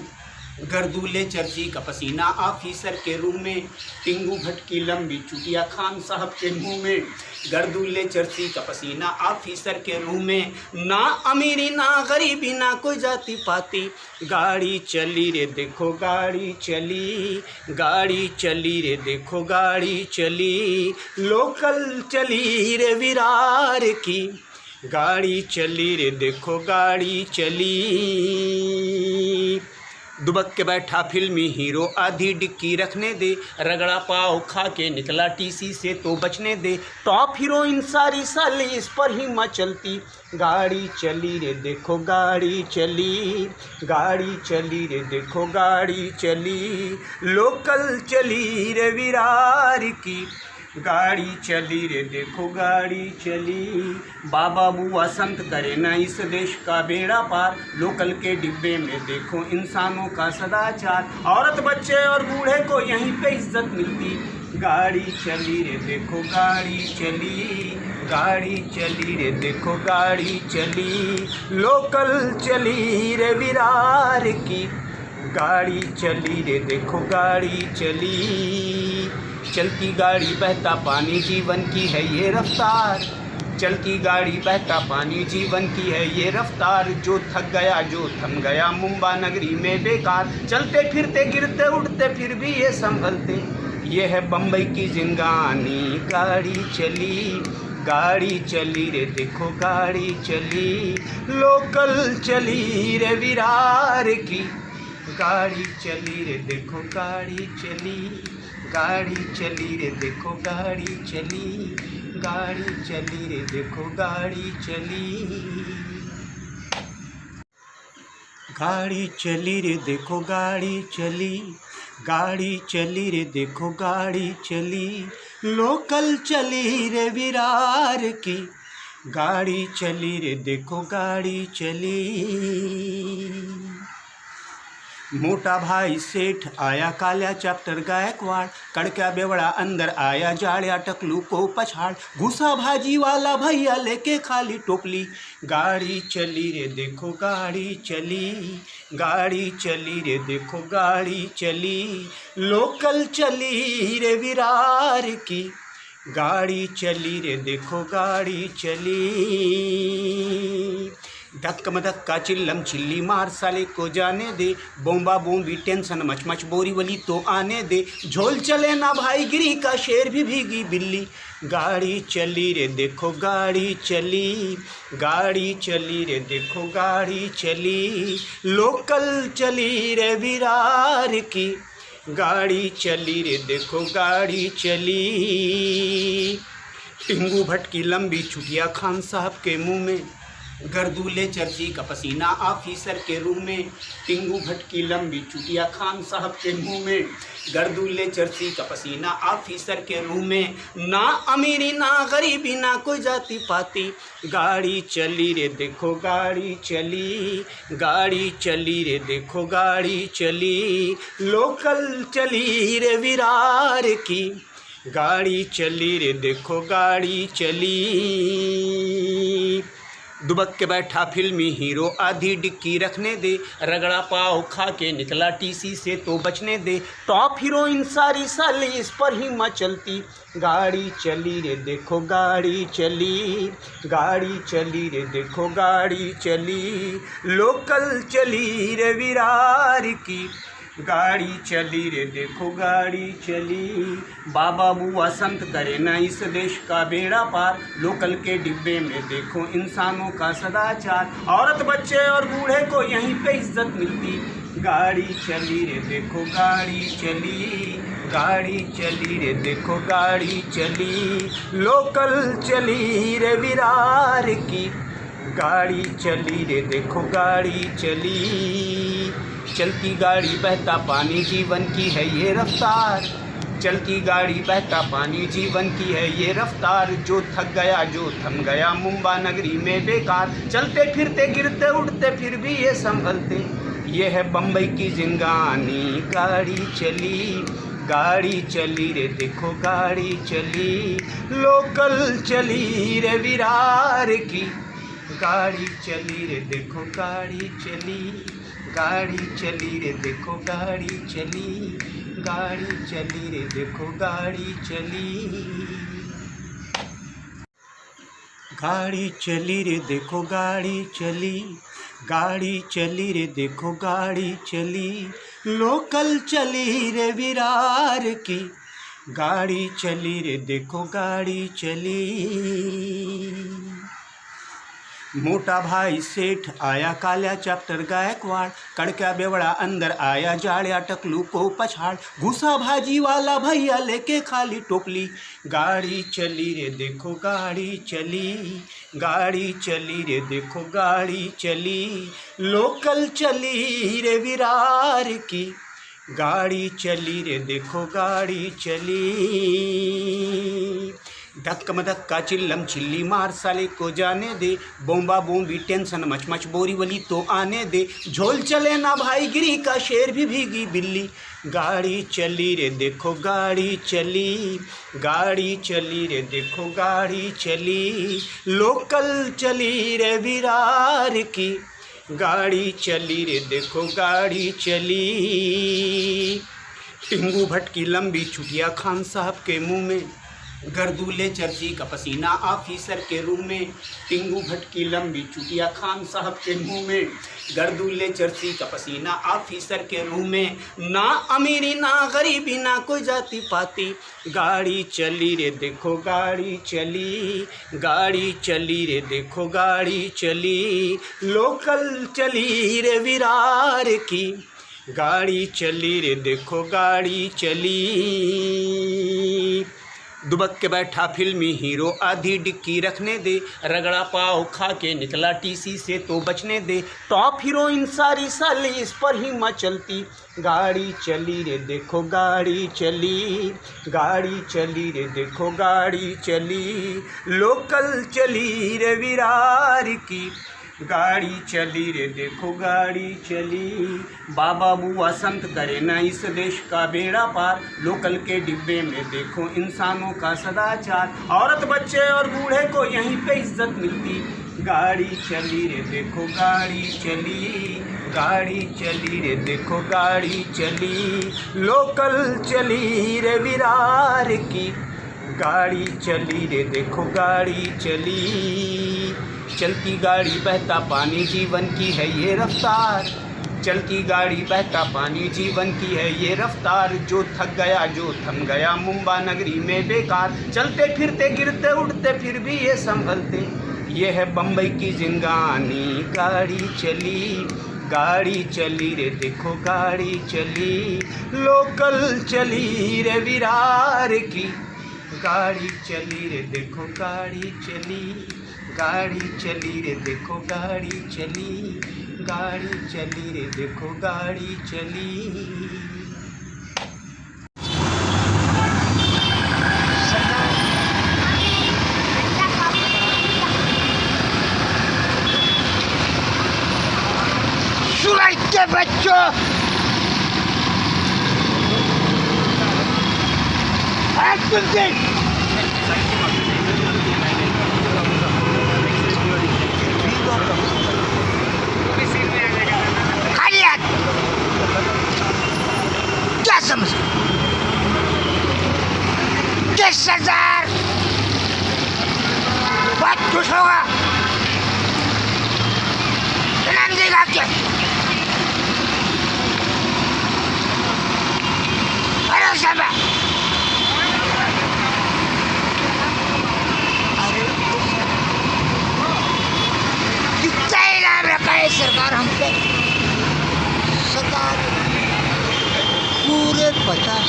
E: गर्दूले चर्ची का पसीना ऑफिसर के रूम में। टिंगू भट्ट की लंबी छुटिया खान साहब के मुंह में, गर्दूले चर्ची का पसीना ऑफिसर के रूम में। ना अमीरी ना गरीबी ना कोई जाति पाती, गाड़ी चली रे देखो गाड़ी चली, गाड़ी चली रे देखो गाड़ी चली, लोकल चली रे विरार की, गाड़ी चली रे देखो गाड़ी चली। दुबक के बैठा फिल्मी हीरो आधी डिक्की रखने दे, रगड़ा पाव खा के निकला टीसी से तो बचने दे। टॉप हीरोइन सारी साली इस पर ही मचलती, गाड़ी चली रे देखो गाड़ी चली, गाड़ी चली रे देखो गाड़ी चली, लोकल चली रे विरार की, गाड़ी चली रे देखो गाड़ी चली। बाबा बुआ संत करे ना इस देश का बेड़ा पार, लोकल के डिब्बे में देखो इंसानों का सदाचार, औरत बच्चे और बूढ़े को यहीं पे इज्जत मिलती, गाड़ी चली रे देखो गाड़ी चली, गाड़ी चली रे देखो गाड़ी चली, लोकल चली रे विरार की, गाड़ी चली रे देखो गाड़ी चली। चलती गाड़ी बहता पानी जीवन की है ये रफ्तार, चलती गाड़ी बहता पानी जीवन की है ये रफ्तार, जो थक गया जो थम गया मुंबा नगरी में बेकार, चलते फिरते गिरते उठते फिर भी ये संभलते, ये है बम्बई की जिंगानी, गाड़ी चली, गाड़ी चली रे देखो गाड़ी चली, लोकल चली रे विरार की, गाड़ी चली रे देखो गाड़ी चली, गाड़ी चली रे देखो गाड़ी चली, गाड़ी चली रे देखो गाड़ी चली, गाड़ी चली रे देखो गाड़ी चली, गाड़ी चली रे देखो गाड़ी चली, लोकल चली रे विरार की, गाड़ी चली रे देखो गाड़ी चली। मोटा भाई सेठ आया काल्या चॅप्टर गायकवाड, कड़क्या बेवड़ा अंदर आया जाड़िया टकलू को पछाड़, घुसा भाजी वाला भैया लेके खाली टोपली, गाड़ी चली रे देखो गाड़ी चली, गाड़ी चली रे देखो गाड़ी चली, लोकल चली रे विरार की, गाड़ी चली रे देखो गाड़ी चली। धक्कम धक्का चिल्लम चिल्ली मार साले को जाने दे, बोंबा बोंबी टेंशन मच मच बोरी वली तो आने दे, झोल चले ना भाई गिरी का शेर भी भीगी बिल्ली, गाड़ी चली रे देखो गाड़ी चली, गाड़ी चली रे देखो गाड़ी चली, लोकल चली रे विरार की, गाड़ी चली रे देखो गाड़ी चली। टिंगू भट्ट की लंबी छुटिया खान साहब के मुंह में, गर्दूले चर्ची का पसीना ऑफिसर के रूम में, टिंगू भट्ट की लंबी चुटिया खान साहब के मुंह में, गर्दूले चर्ची का पसीना ऑफिसर के रूम में, ना अमीरी ना गरीबी ना कोई जाति पाती, गाड़ी चली रे देखो गाड़ी चली, गाड़ी चली रे देखो गाड़ी चली, लोकल चली रे विरार की, गाड़ी चली रे देखो गाड़ी चली। दुबक के बैठा फिल्मी हीरो आधी डिक्की रखने दे, रगड़ा पाव खा के निकला टीसी से तो बचने दे, टॉप हीरोइन सारी साली इस पर ही मचलती, गाड़ी चली रे देखो गाड़ी चली, गाड़ी चली रे देखो गाड़ी चली, लोकल चली रे विरार की, गाड़ी चली रे देखो गाड़ी चली। बाबा बुआ संत करे ना इस देश का बेड़ा पार, लोकल के डिब्बे में देखो इंसानों का सदाचार, औरत बच्चे और बूढ़े को यहीं पे इज्जत मिलती, गाड़ी चली रे देखो गाड़ी चली, गाड़ी चली रे देखो गाड़ी चली, लोकल चली रे विरार की, गाड़ी चली रे देखो गाड़ी चली। चलती गाड़ी बहता पानी जीवन की है ये रफ्तार, चलती गाड़ी बहता पानी जीवन की है ये रफ्तार, जो थक गया जो थम गया मुंबा नगरी में बेकार, चलते फिरते गिरते उठते फिर भी ये संभलते, ये है बम्बई की जिंदगानी, गाड़ी चली, गाड़ी चली रे देखो गाड़ी चली, लोकल चली रे विरार की, गाड़ी चली रे देखो गाड़ी चली, गाड़ी चली रे देखो गाड़ी चली, गाड़ी चली रे देखो गाड़ी चली, गाड़ी चली रे देखो गाड़ी चली, गाड़ी चली रे देखो गाड़ी चली, लोकल चली रे विरार की, गाड़ी चली रे देखो गाड़ी चली। मोटा भाई सेठ आया काल्या चॅप्टर गायकवाड, कड़क्या बेवड़ा अंदर आया जाड़िया टकलू को पछाड़, घुसा भाजी वाला भैया लेके खाली टोपली, गाड़ी चली रे देखो गाड़ी चली, गाड़ी चली रे देखो गाड़ी चली, लोकल चली रे विरार की, गाड़ी चली रे देखो गाड़ी चली। धक्कम धक्का चिल्लम चिल्ली मार साले को जाने दे, बोंबा बोंबी टेंशन मच मच बोरी वली तो आने दे, झोल चले ना भाई गिरी का शेर भी भीगी बिल्ली, गाड़ी चली रे देखो गाड़ी चली, गाड़ी चली रे देखो गाड़ी चली, लोकल चली रे विरार की, गाड़ी चली रे देखो गाड़ी चली। टिंगू भट्ट की लंबी छुटिया खान साहब के मुंह में, गर्दूले चर्ची का पसीना ऑफिसर के रूम में, टिंगू भट्ट की लंबी चुटिया खान साहब के मुंह में, गर्दूले चर्ची का पसीना ऑफिसर के रूम में, ना अमीरी ना गरीबी ना कोई जाति पाती, गाड़ी चली रे देखो गाड़ी चली, गाड़ी चली रे देखो गाड़ी चली, लोकल चली रे विरार की, गाड़ी चली रे देखो गाड़ी चली, दुबक के बैठा फिल्मी हीरो आधी डिक्की रखने दे, रगड़ा पाव खा के निकला टीसी से तो बचने दे, टॉप हीरोइन सारी साली इस पर ही मचलती, गाड़ी चली रे देखो गाड़ी चली, गाड़ी चली रे देखो गाड़ी चली, लोकल चली रे विरार की, गाड़ी चली रे देखो गाड़ी चली, बाबा बुआ संत करे ना इस देश का बेड़ा पार, लोकल के डिब्बे में देखो इंसानों का सदाचार, औरत बच्चे और बूढ़े को यहीं पे इज्जत मिलती, गाड़ी चली रे देखो गाड़ी चली, गाड़ी चली रे देखो गाड़ी चली, लोकल चली रे विरार की, गाड़ी चली रे देखो गाड़ी चली, चलती गाड़ी बहता पानी जीवन की है ये रफ्तार, चलती गाड़ी बहता पानी जीवन की है ये रफ्तार, जो थक गया जो थम गया मुंबई नगरी में बेकार, चलते फिरते गिरते उठते फिर भी ये संभलते, ये है बम्बई की जिंदगानी, गाड़ी चली, गाड़ी चली रे देखो गाड़ी चली, लोकल चली रे विरार की, गाड़ी चली रे देखो गाड़ी चली, गाड़ी चली रे देखो गाड़ी चली, गाड़ी चली रे देखो गाड़ी चली।
F: सुनते बच्चों, क्या समझ 10,000 बहुत खुश होगा, इनाम देगा क्या? अरे साहब, कितना इनाम रखा है सरकार हम पे? सरकार पूरे 50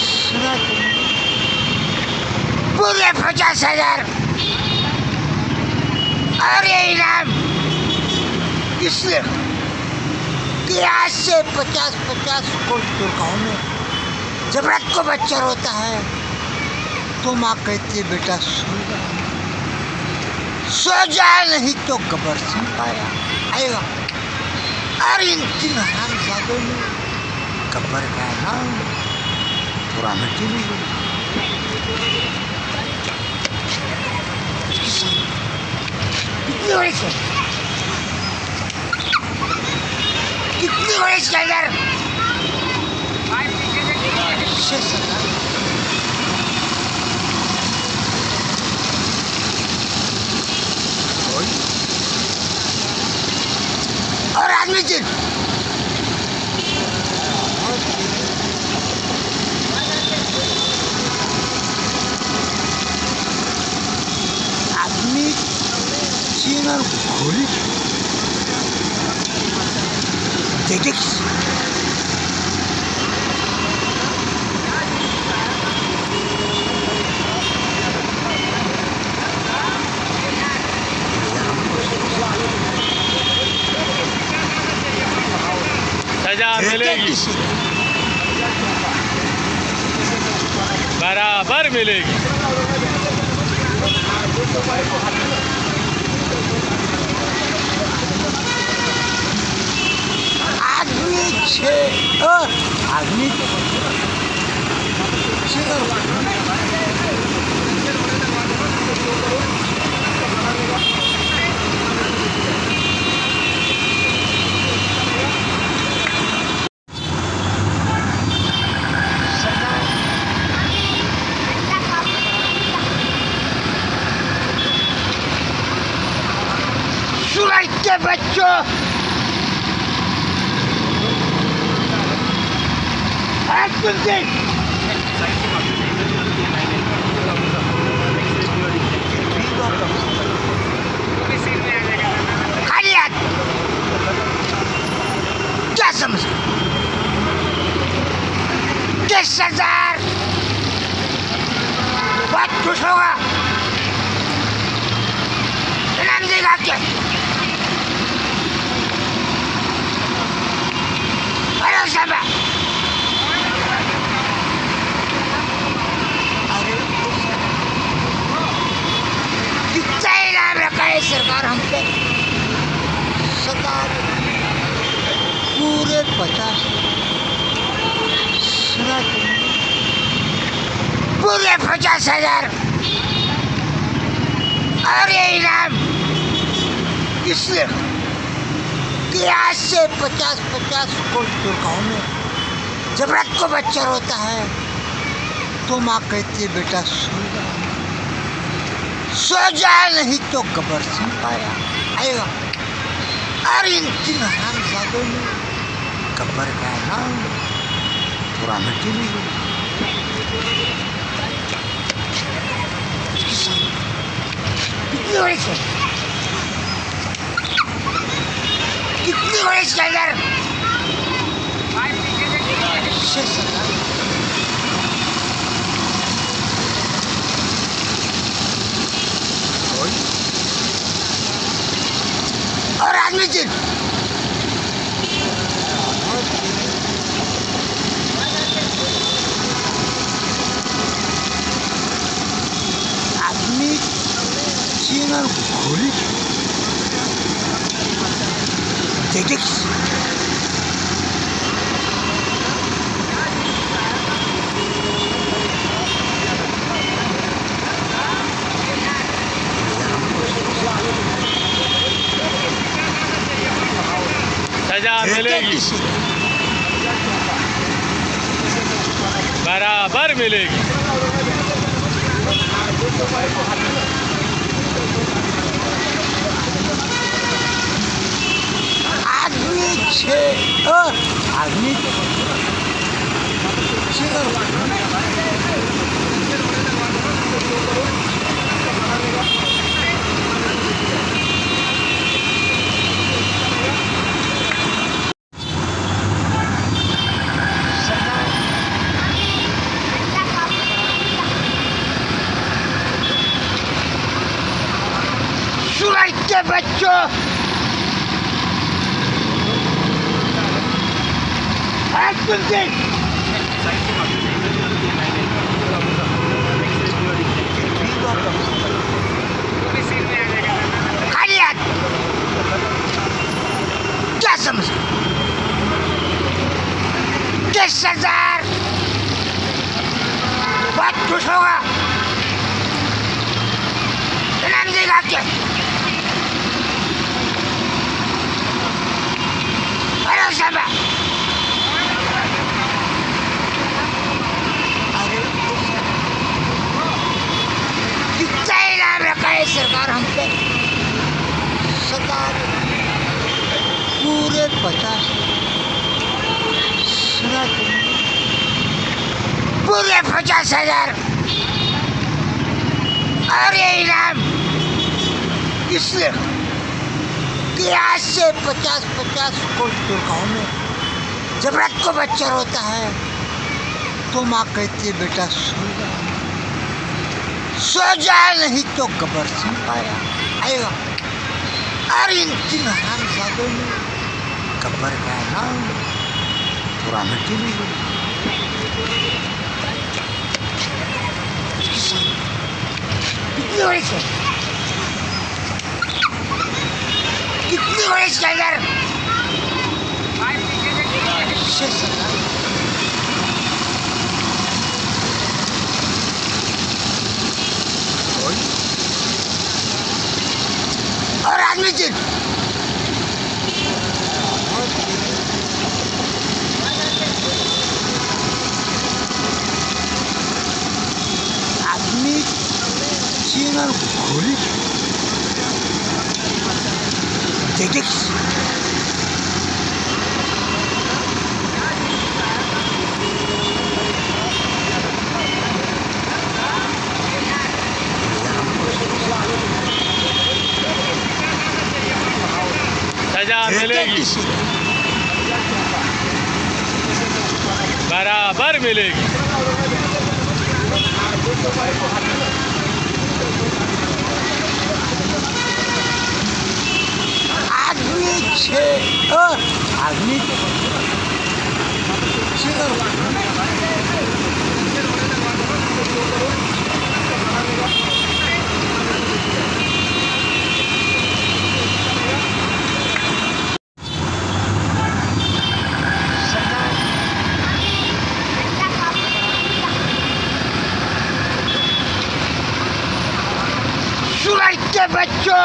F: सुना तुमने? पूरे 50,000 और ये इनाम इसलिए कि आज से 50-50 कोट गाँव में जब रात को बच्चा रोता है तो माँ कहती है बेटा सो जा, नहीं तो कब्र से पाया आएगा। और इन 3 हरामजादों ने कब्र का नाम पूरा मिट्टी में कितनी बड़ी कितनी बड़ी स्कैंडल और आदमी जिन आदमी चीन और गोली देखे
B: सजा मिलेगी, बराबर मिलेगी।
F: आदमी सुनते बच्चों, होगा? इनाम देगा क्या? अरे सब कितना इनाम रखा है सरकार हम पे? सरकार पूरे 50 सुना तुमने? पूरे 50,000 और ये इनाम इसलिए कि आज से 50-50 दुर्गाओं में जब रात को बच्चा रोता है तो माँ कहती है बेटा सो जा नहीं तो कब्र से पाया आएगा। और इन 3 हरामजादों ने कब्र का नाम पूरा मिट्टी नहीं हुई। कितनी बड़ी से कितनी बड़ी इसके अंदर और आदमी जी आदमी चीन और घोड़ी देखे
G: सजा मिलेगी, बराबर मिलेगी।
F: आदमी सूरज के बच्चों क्या समझ 10,000 बहुत खुश होगा। इनाम देगा क्या? अरे सब कितना इनाम रखा है सरकार हम पे? सरकार पूरे 50 सुना तुमने? पूरे 50,000 और ये इनाम इसलिए कि आज से 50-50 दुर्गाओं में जब रात को बच्चा रोता है तो माँ कहती है बेटा सो जा नहीं तो कब्र से पाया आएगा। और इन 3 हरामजादों ने कब्र का नाम पूरा मिट्टी नहीं हुई। कितनी बड़ी से कितनी बड़ी इसके अंदर और आदमी जी आदमी चीन और घोड़ी देखे
G: सजा मिलेगी, बराबर मिलेगी।
F: छः आदमी सूरज के बच्चों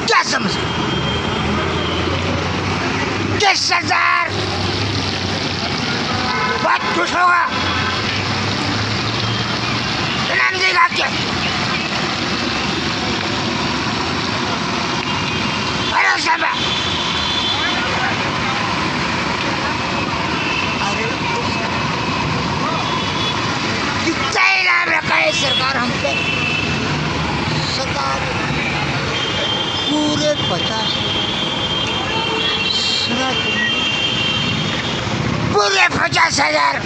F: क्या समझ 10,000 बहुत खुश होगा इनाम देगा क्या अरे सब कितना इनाम रखा है सरकार हम पे सरकार पूरे 50 सुना तुमने पूरे 50,000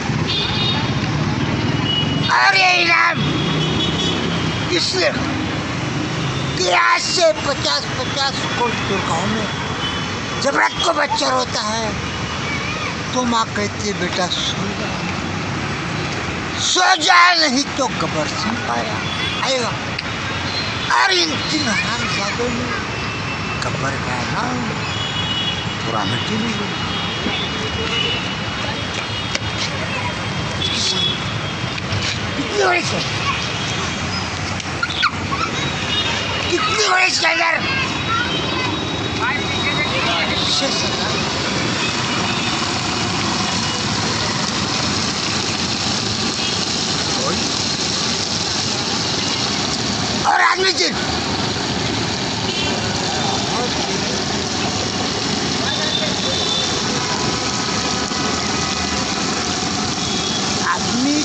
F: और ये इनाम इसलिए कि आज से 50-50 कोट दुर्गाओं में जब रात को बच्चा रोता है तो माँ कहती है बेटा सो जा नहीं तो कब्र से पाया आएगा। और इन 3 हरामजादों ने कब्र का नाम पूरा मिट्टी में कितनी बड़ी से कितनी बड़ी इसके अंदर 6,000 और आदमी जी आदमी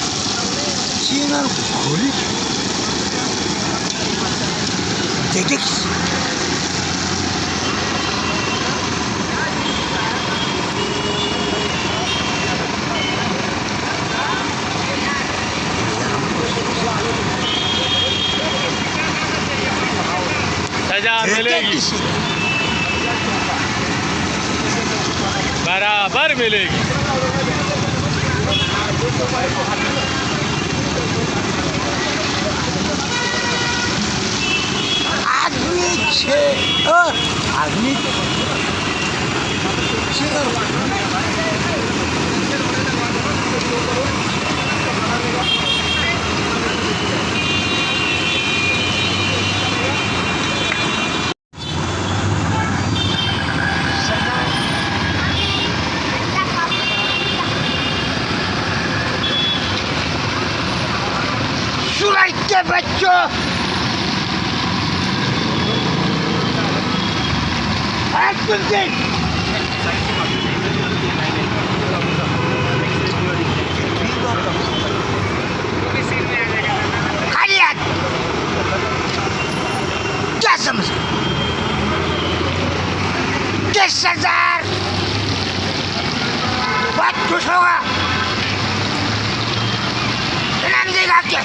F: चीन और घोड़ी देखे
G: सजा मिलेगी बराबर मिलेगी
F: आदमी 6 आदमी सूरज के बच्चों क्या समझ 10,000 बहुत खुश होगा इनाम देगा क्या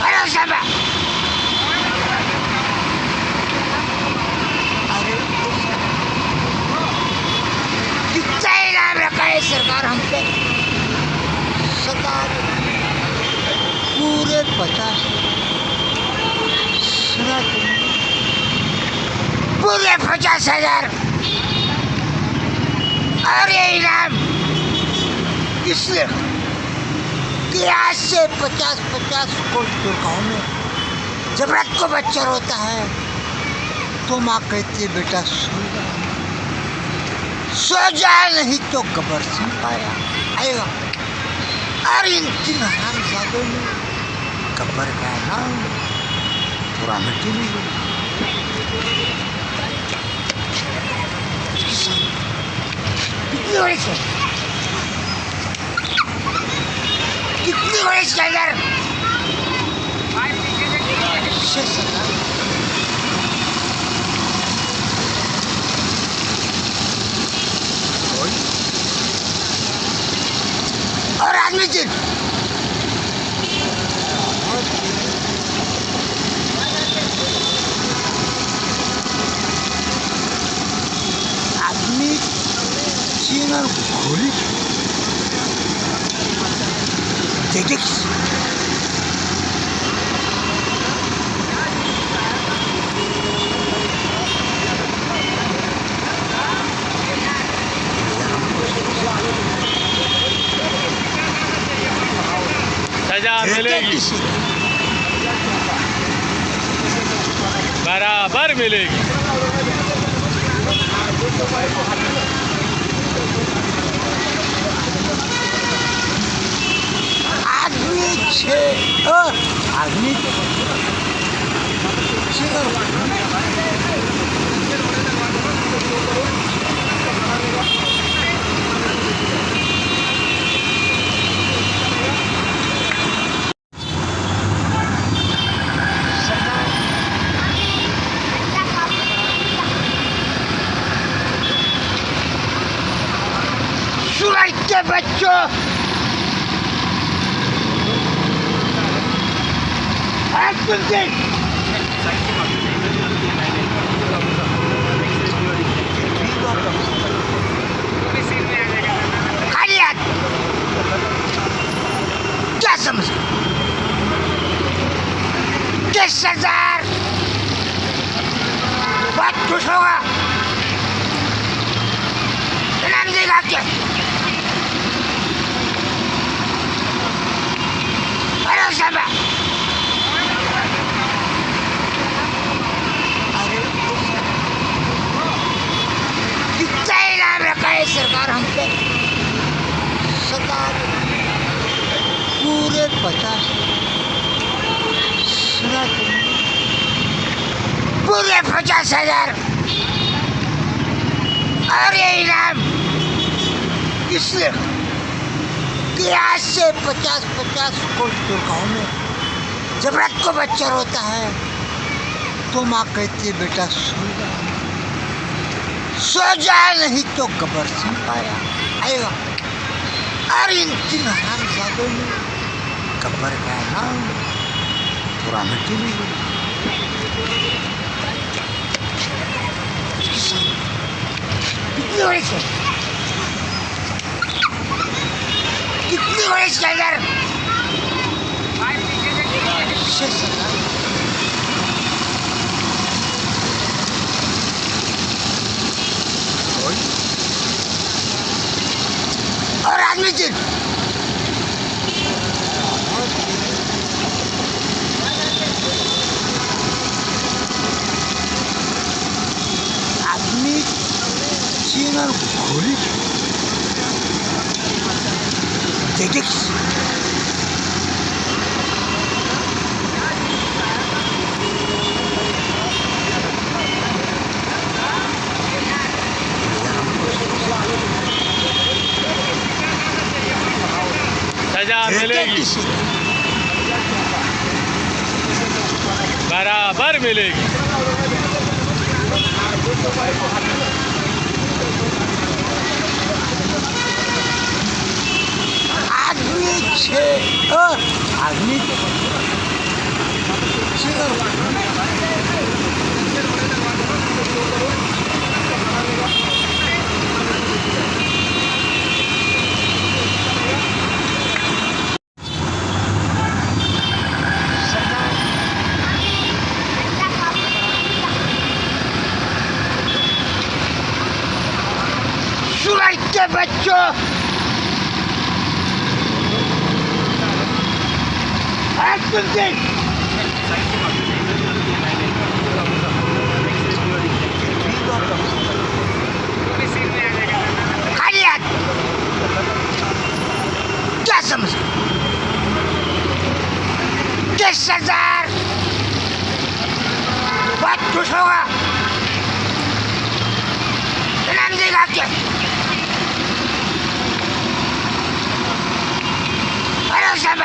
F: अरे सब कितना इनाम रखा है सरकार हम पे सरकार पूरे 50 सुना तुमने पूरे 50,000 और ये इनाम इसलिए कि आज से 50-50 कोट दुर्गाओं में जब रात को बच्चा रोता है तो माँ कहती है बेटा सो जा नहीं तो कब्र से पाया आएगा। और इन 3 हरामजादों ने कब्र का नाम पूरा मिट्टी में कितनी बड़ी से कितनी बड़ी इसके अंदर किससे सरकार? और आदमी जिन आदमी चीन और गोली देखे
G: सजा मिलेगी, बराबर मिलेगी।
F: आदमी आदमी सूरज के बच्चों क्या समझ 10,000 बहुत खुश होगा इनाम देगा क्या? अरे साहब कितना इनाम रखा है सरकार हम पे? सरकार पूरे 50 सुना पूरे 50,000 और ये इनाम इसलिए कि आज से 50-50 कोट गाँव में जब रात को बच्चा रोता है तो माँ कहती है बेटा सो जा नहीं तो कब्र से पाया आएगा। और इन 3 हरामजादों ने कब्र का नाम पूरा मिट्टी में कितनी बड़ी से कितनी बड़ी इसके अंदर और आदमी जिन आदमी चीन और गोली देखे
G: सजा मिलेगी, बराबर मिलेगी।
F: आदमी सूरज के बच्चों क्या समझ 10,000 बहुत खुश होगा इनाम देगा क्या? अरे साहब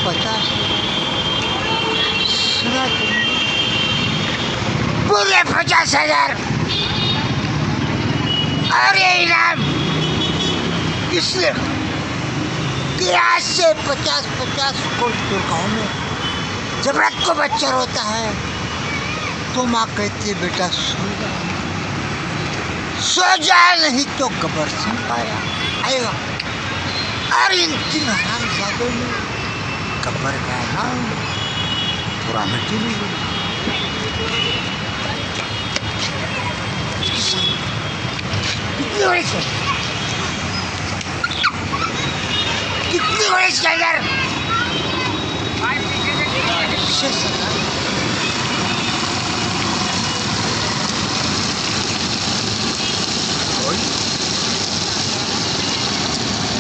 F: 50 सुना तुमने? पूरे 50,000 और ये इनाम इसलिए कि आज से 50-50 कोट दुर्गाओं में जब रात को बच्चा रोता है तो माँ कहती है बेटा सो जा नहीं तो कब्र से पाया आएगा। और इन 3 हरामजादों ने कब्र का नाम पूरा मिट्टी में कितनी बड़ी से कितनी बड़ी स्टैंडर 6,000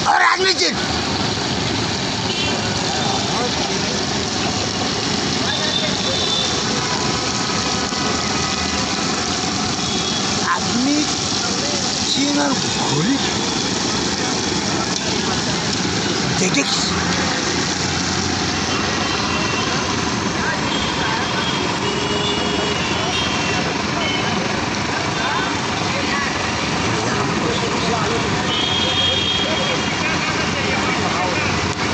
F: और आदमी जी आदमी चीन और घोड़ी देखे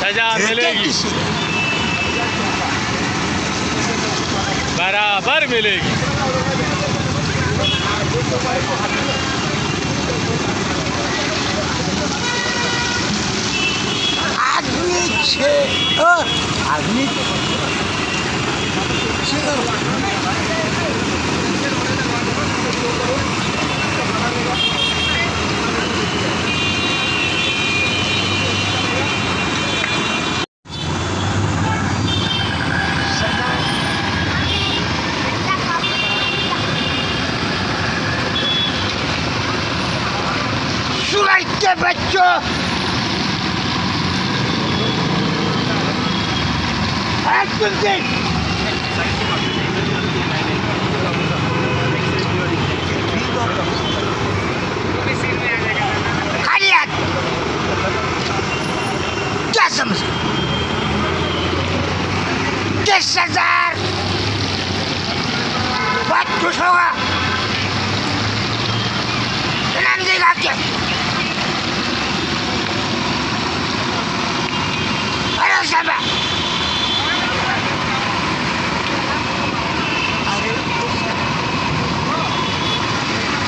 G: सजा मिलेगी, बराबर मिलेगी।
F: आदमी आदमी सुनाई के बच्चों क्या समझ 10,000 बहुत खुश होगा इनाम देगा क्या? अरे साहब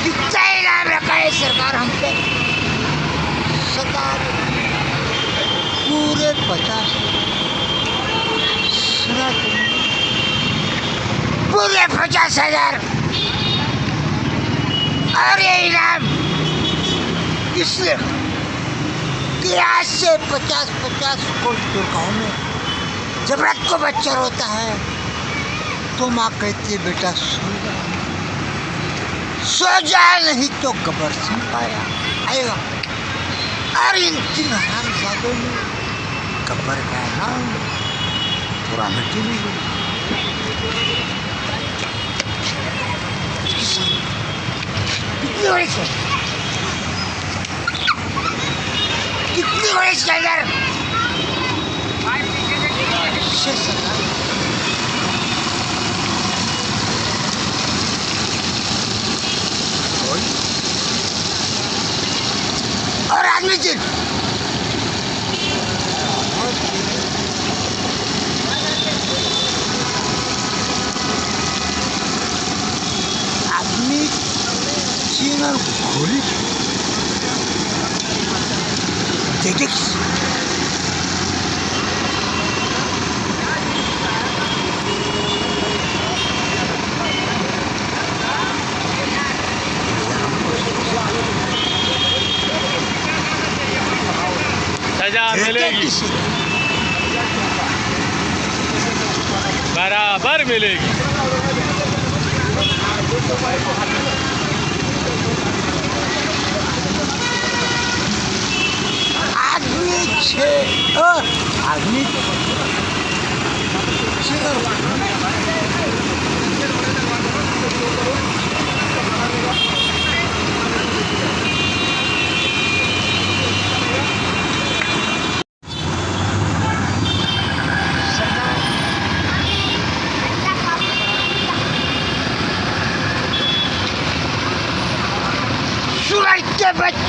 F: कितना इनाम रखा है सरकार हम पे? सरकार पूरे 50 सुना तुमने? पूरे 50,000 और ये इनाम इसलिए कि आज से 50-50 कोट दुर्गाओं में जब रात को बच्चा रोता है तो माँ कहती है बेटा सो जा नहीं तो कब्र से पाया आएगा। और इन 3 हरामजादों ने कब्र का नाम पूरा मिट्टी में कितनी बड़ी से कितनी बड़ी स्टैंडर 6,000 और आदमी जी आदमी चीन और घोड़ी देखे
G: सजा मिलेगी, बराबर मिलेगी।
F: आदमी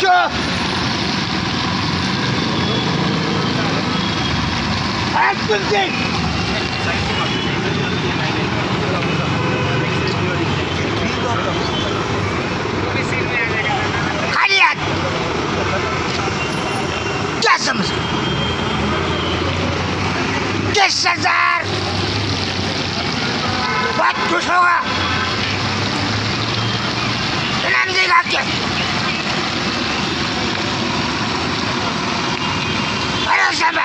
F: चुप खाली हाथ क्या समझ 10,000 बहुत खुश होगा इनाम देगा क्या अरे सब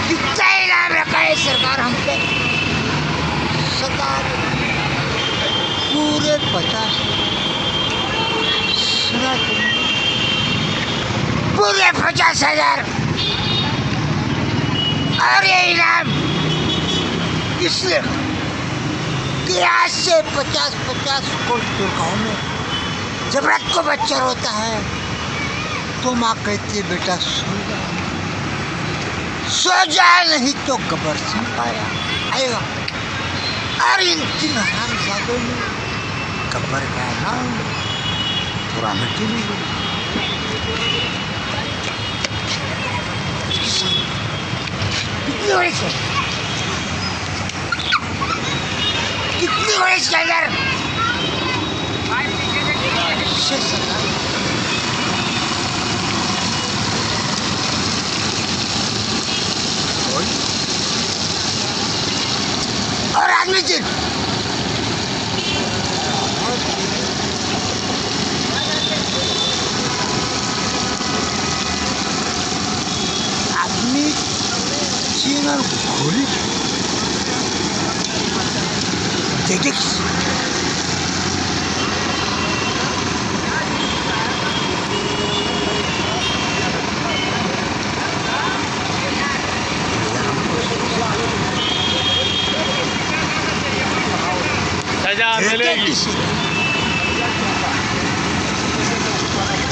F: कितना इनाम रखा है सरकार हम पे सरकार पूरे 50 सुना तुमने पूरे 50,000 और ये इनाम इसलिए कि आज से 50-50 गाँव में जब रात को बच्चा रोता है तो माँ कहती है बेटा सो जा नहीं तो कब्र से पाया आएगा। और इन 3 हरामजादों ने कब्र का नाम पूरा मिट्टी नहीं बोली। कितनी बड़ी से कितनी बड़ी स्कैनर और आदमी जी आदमी चीन और घोड़ी देखे
G: सजा मिलेगी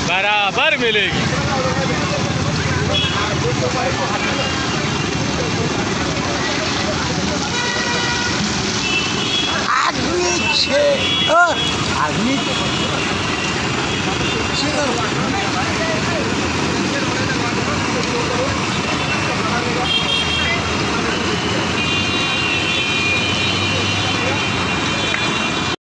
G: बराबर मिलेगी
F: आदमी 6 आदमी